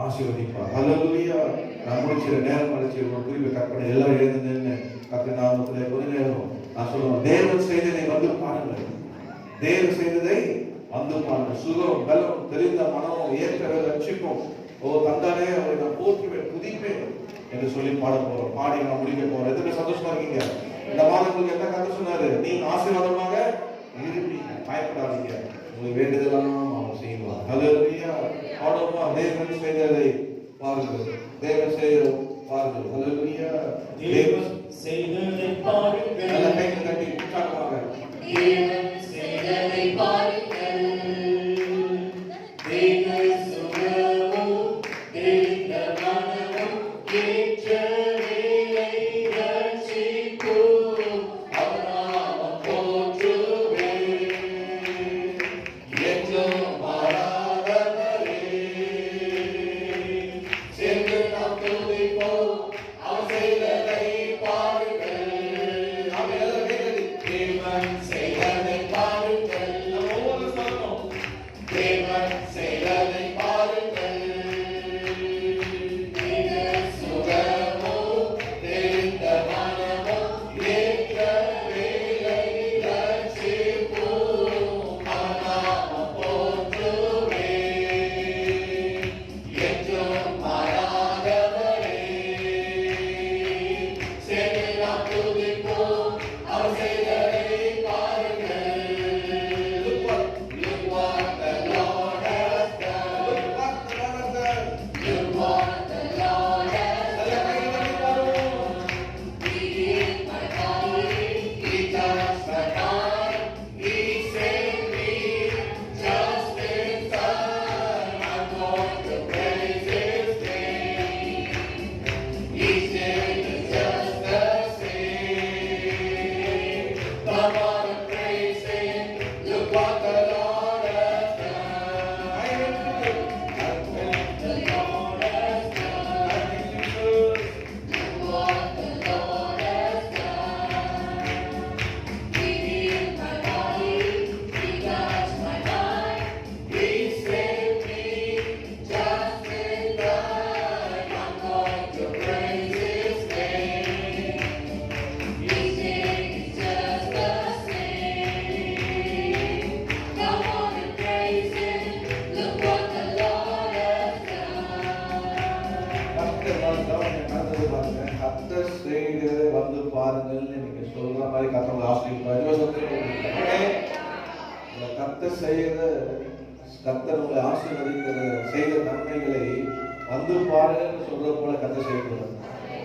ஆசீர்வதிப்பார். ஹல்லேலூயா. நான் முடிச்சிட நேரம் அழைச்சி ஒரு குறிப்பை கற்பனை எல்லாம் எழுதுன்னு கர்த்தர் நாமத்திலே கொஞ்ச நேரம் நான் சொல்லுவேன். தேவன் செய்ததை வந்து பாருங்கள். தேவன் செய்ததை வந்து பாருங்கள். சுகம், பலம், தெரிந்த மனமும் ஏற்கவே ரட்சிப்போம். தந்தானே அவரை நான் போற்றுவேன், துதிப்பேன் என்று சொல்லி பாட போறோம். பாடி நான் முடிக்க போறோம். எத்தனை சந்தோஷமா இருக்கீங்க? இந்த மாதங்களுக்கு என்ன கர்த்தர் சொன்னாரு? நீங்க ஆசீர்வாதமாக இருப்பீங்க. பயப்படாதீங்க. உங்களுக்கு வேண்டியதெல்லாம் அவன் செய்வார். ஹல்லேலூயா. ஆடோமா தேவன் செய்ததை பாருங்கள். தேவன் செய்த பாருங்கள். ஹalleluya. தேவன் செய்ததை பாருங்கள். நல்ல கையை தட்டி உற்சாகமாக. தேவன் செய்ததை பாருங்கள். தேவ சுகமும் தெரிந்த மனமும் ஏற்ற வேலை ரட்சிக்கும் அவர் நாமம் போற்றுவேன். என்றும் மாறாதவரே. சேர்ந்து நாம் துதிப்போம். அவர் செய்ததை பாருங்கள். ஆமென். நல்ல கையை தட்டி. தேவன் செய்ததை பாருங்கள். நம்ம ஒவ்வொரு சொல்லணும். தேவன் செய்ததை பாருங்கள். தேவ சுகமோ தெரிந்த மனமோ ஏற்ற வேலை ரட்சிப்போ அவர் நாமம் போற்றுவேன். என்றும் மாறாதவரே. சேர்ந்து நாம் துதிப்போம். அவர் செய்ததை பாருங்கள். Look what the Lord has done. Look what the Lord has நல்ல கையை தட்டி பாருவோம். He healed my body. He touched my heart. He saved me just in time. I'm going to praise His name. Each day is just the same. Come on and praise Him. Look what the Lord has done. The Lord has done. Look what the Lord has done. He healed my body. He touched my mind. He saved me just in time. I'm going to praise His name. Each day is just the same. Come on and praise Him. Look what the Lord has done. கர்த்தர் செய்ததை வந்து பாருங்கள்னு நீங்க சொல்ற மாதிரி கர்த்தர் ஆசீர்வதிப்பார். கர்த்தர் செய்த கர்த்தர் உங்களை ஆசீர்வதிக்கிற செய்த நன்மைகளை வந்து பாருங்கன்னு சொல்ற போல கர்த்தர் செய்யக்கூடாது.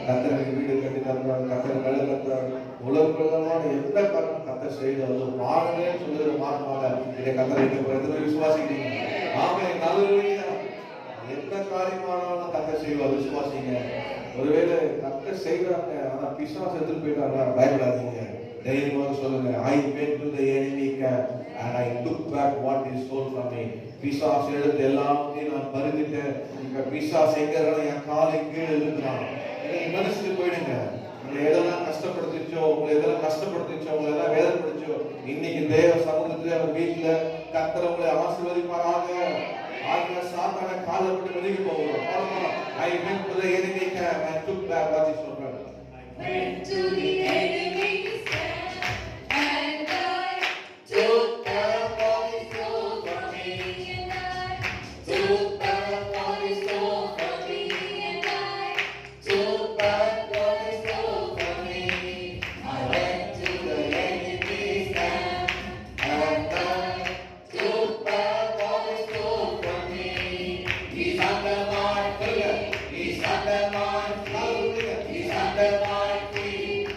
கர்த்தர் எனக்கு வீடு கட்டி தருவார், கர்த்தர் வேலை தருவார், உலகமான எந்த காரணம் கர்த்தர் செய்து வந்து பாருங்கன்னு சொல்லுற மாறமாக இதை கர்த்தர் எத்தனை விசுவாசிக்கிறீங்க? ஆமென். நல்ல எந்த காரியமானாலும் கர்த்தர் செய்வார், விசுவாசிங்க. ஒருவேளை கர்த்தர் செய்றாங்க, ஆனா பிசாசு எடுத்துட்டு போயிட்டாங்க, பயப்படாதீங்க. தைரியமாக சொல்லுங்க, I went to the enemy camp and I took back what he stole from me. பிசாசு எடுத்து எல்லாத்தையும் நான் பறிந்துட்டேன். இப்ப பிசாசு எங்க இருக்கான்? என் காலை கீழே இருக்கிறான். நீங்க மனசுக்கு போயிடுங்க. உங்களை எதெல்லாம் கஷ்டப்படுத்திச்சோ, உங்களை எதெல்லாம் கஷ்டப்படுத்திச்சோ, உங்களை எல்லாம் வேதனைப்படுத்திச்சோ, இன்னைக்கு தேவ சமூகத்துல அவர் வீட்டுல கர்த்தர் உங்களை ஆசீர்வதிப்பாராக. ஆகிய சாத்தான காலை விட்டு வெளியே போகிறோம். I went to the enemy camp and took back what he stole from me. Went to the enemy's camp and I took back what he stole from me. And I took back what he stole from me. And I took back what he stole from me. I went to the enemy's camp and I took back what he stole from me. He's under my feet. He's under my feet. He's under my feet.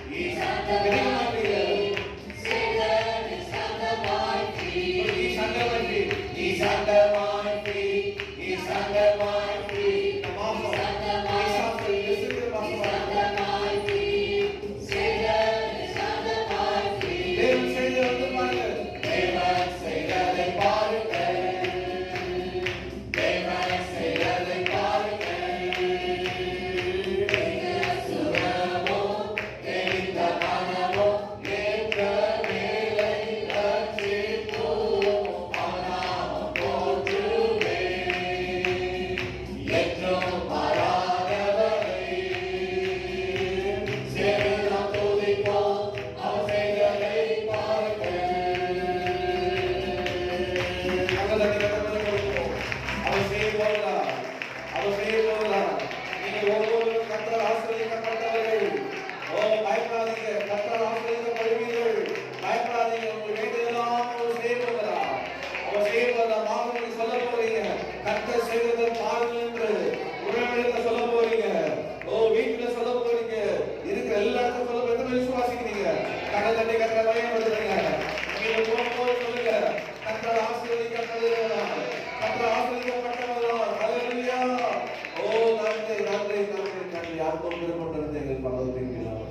தட்டி கர்த்தரை மகிமைப்படுத்துங்க. நீங்க போகும்போது சொல்லுங்க, கர்த்தர் ஆசீர்வதிக்கப்பட்டவர்களாக, கர்த்தர் ஆசீர்வதிக்கப்பட்டவர்களாக. ஹல்லேலூயா. ஓ நன்றி நன்றி நன்றி நன்றி. யாருக்கும் பெருமொன்றிருந்த எங்கள் பரலோகத்தின் பிதாவே,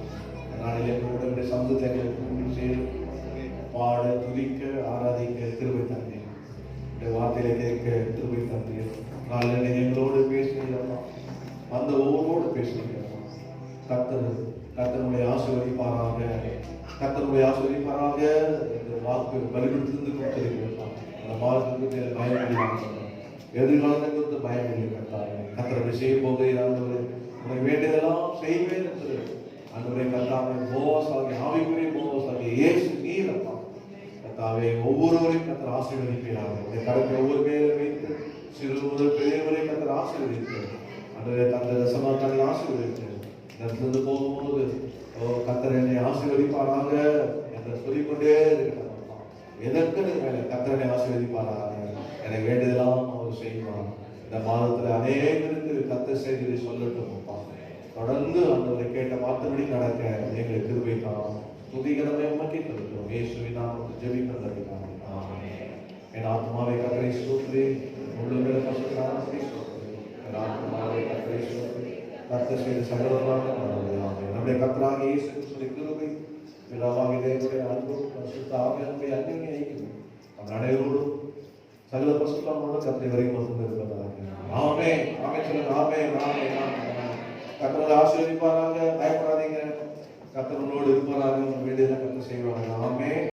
நாளிலே உங்களுடைய சமூகத்தை எங்களுக்கு கூட்டி சேர்த்து பாட, துதிக்க, ஆராதிக்க கிருபை தந்தீர். இந்த வார்த்தையில கேட்க கிருபை தந்தீர். நாளில் நீங்க எங்களோடு பேசுகிறீர்களா, அந்த ஒவ்வொரு பேசுகிறீர்களா. கர்த்தருடைய ஆசீர்வதிப்பாராக, கர்த்தருடைய ஆசீர்வதிப்பாராக. இந்த வாக்கு வலியுறுத்தி கொடுத்திருக்கிறீர்களா, அந்த வாக்குக்கு பயமில்லை, எதிர்காலத்தை குறித்து பயமில்லை. கர்த்தருடைய செய்ய போகிறீர்கள், உங்களை வேண்டியதெல்லாம் செய்வேன் என்று ஆண்டவரே கர்த்தாவே, போவாசாகிய ஆவிக்குரிய போவாசாகிய இயேசு நீர் அப்பா கர்த்தாவே, ஒவ்வொருவரையும் கர்த்தர் ஆசீர்வதிப்பீராக. இந்த கருத்தை ஒவ்வொரு பேரை வைத்து சிறு முதல் பெரியவரை கர்த்தர் ஆசீர்வதித்து ஆண்டவரே தந்த தசமாத்தானை ஆசீர்வதித்து இடத்திலிருந்து போகும்போது கர்த்தர் என்னை ஆசீர்வதிப்பாராக என்று சொல்லிக்கொண்டே இருக்கிறார். எதற்கு மேல கர்த்தரை ஆசீர்வதிப்பாராக, எனக்கு வேண்டியதெல்லாம் அவர் செய்வார். இந்த மாதத்துல அநேகருக்கு கர்த்தர் செய்தியை சொல்லட்டும் அப்பா. தொடர்ந்து ஆண்டவரை கேட்ட வார்த்தைப்படி நடக்க எங்களுக்கு கிருபை தாரும். துதிகரமே உமக்கே தருகிறோம். இயேசுவின் நாமத்தில் ஜெபிக்கிறோம். ஆமென். என் ஆத்மாவை கர்த்தரை ஸ்தோத்திரி, முழுமையில பரிசுத்த நாமத்தை ஸ்தோத்திரி. என் ஆத்மாவை கர்த்தரை ஸ்தோத்திரி, கர்த்தர் செய்த சகலமான ஆமென். நம்முடைய கர்த்தராகிய இயேசு கிறிஸ்துவின் கிருபை, பிதாவாகிய தேவனுடைய அன்பும் பரிசுத்த ஆவியானவருடைய அன்பின் ஐக்கியமும் நம் அனைவரோடும் சகல பரிசுத்தவான்களோடு கர்த்தரை வரைக்கும் இருப்பதாக. ஆமென். ஆமென் சொல்லுங்க. ஆமென் ஆமென் ஆமென். கர்த்தர் ஆசீர்வதிப்பாராக. பயப்படாதீங்க, கர்த்தர் உங்களோடு இருப்பாராக. வேண்டியதை கர்த்தர் செய்வாங்க. ஆமென்.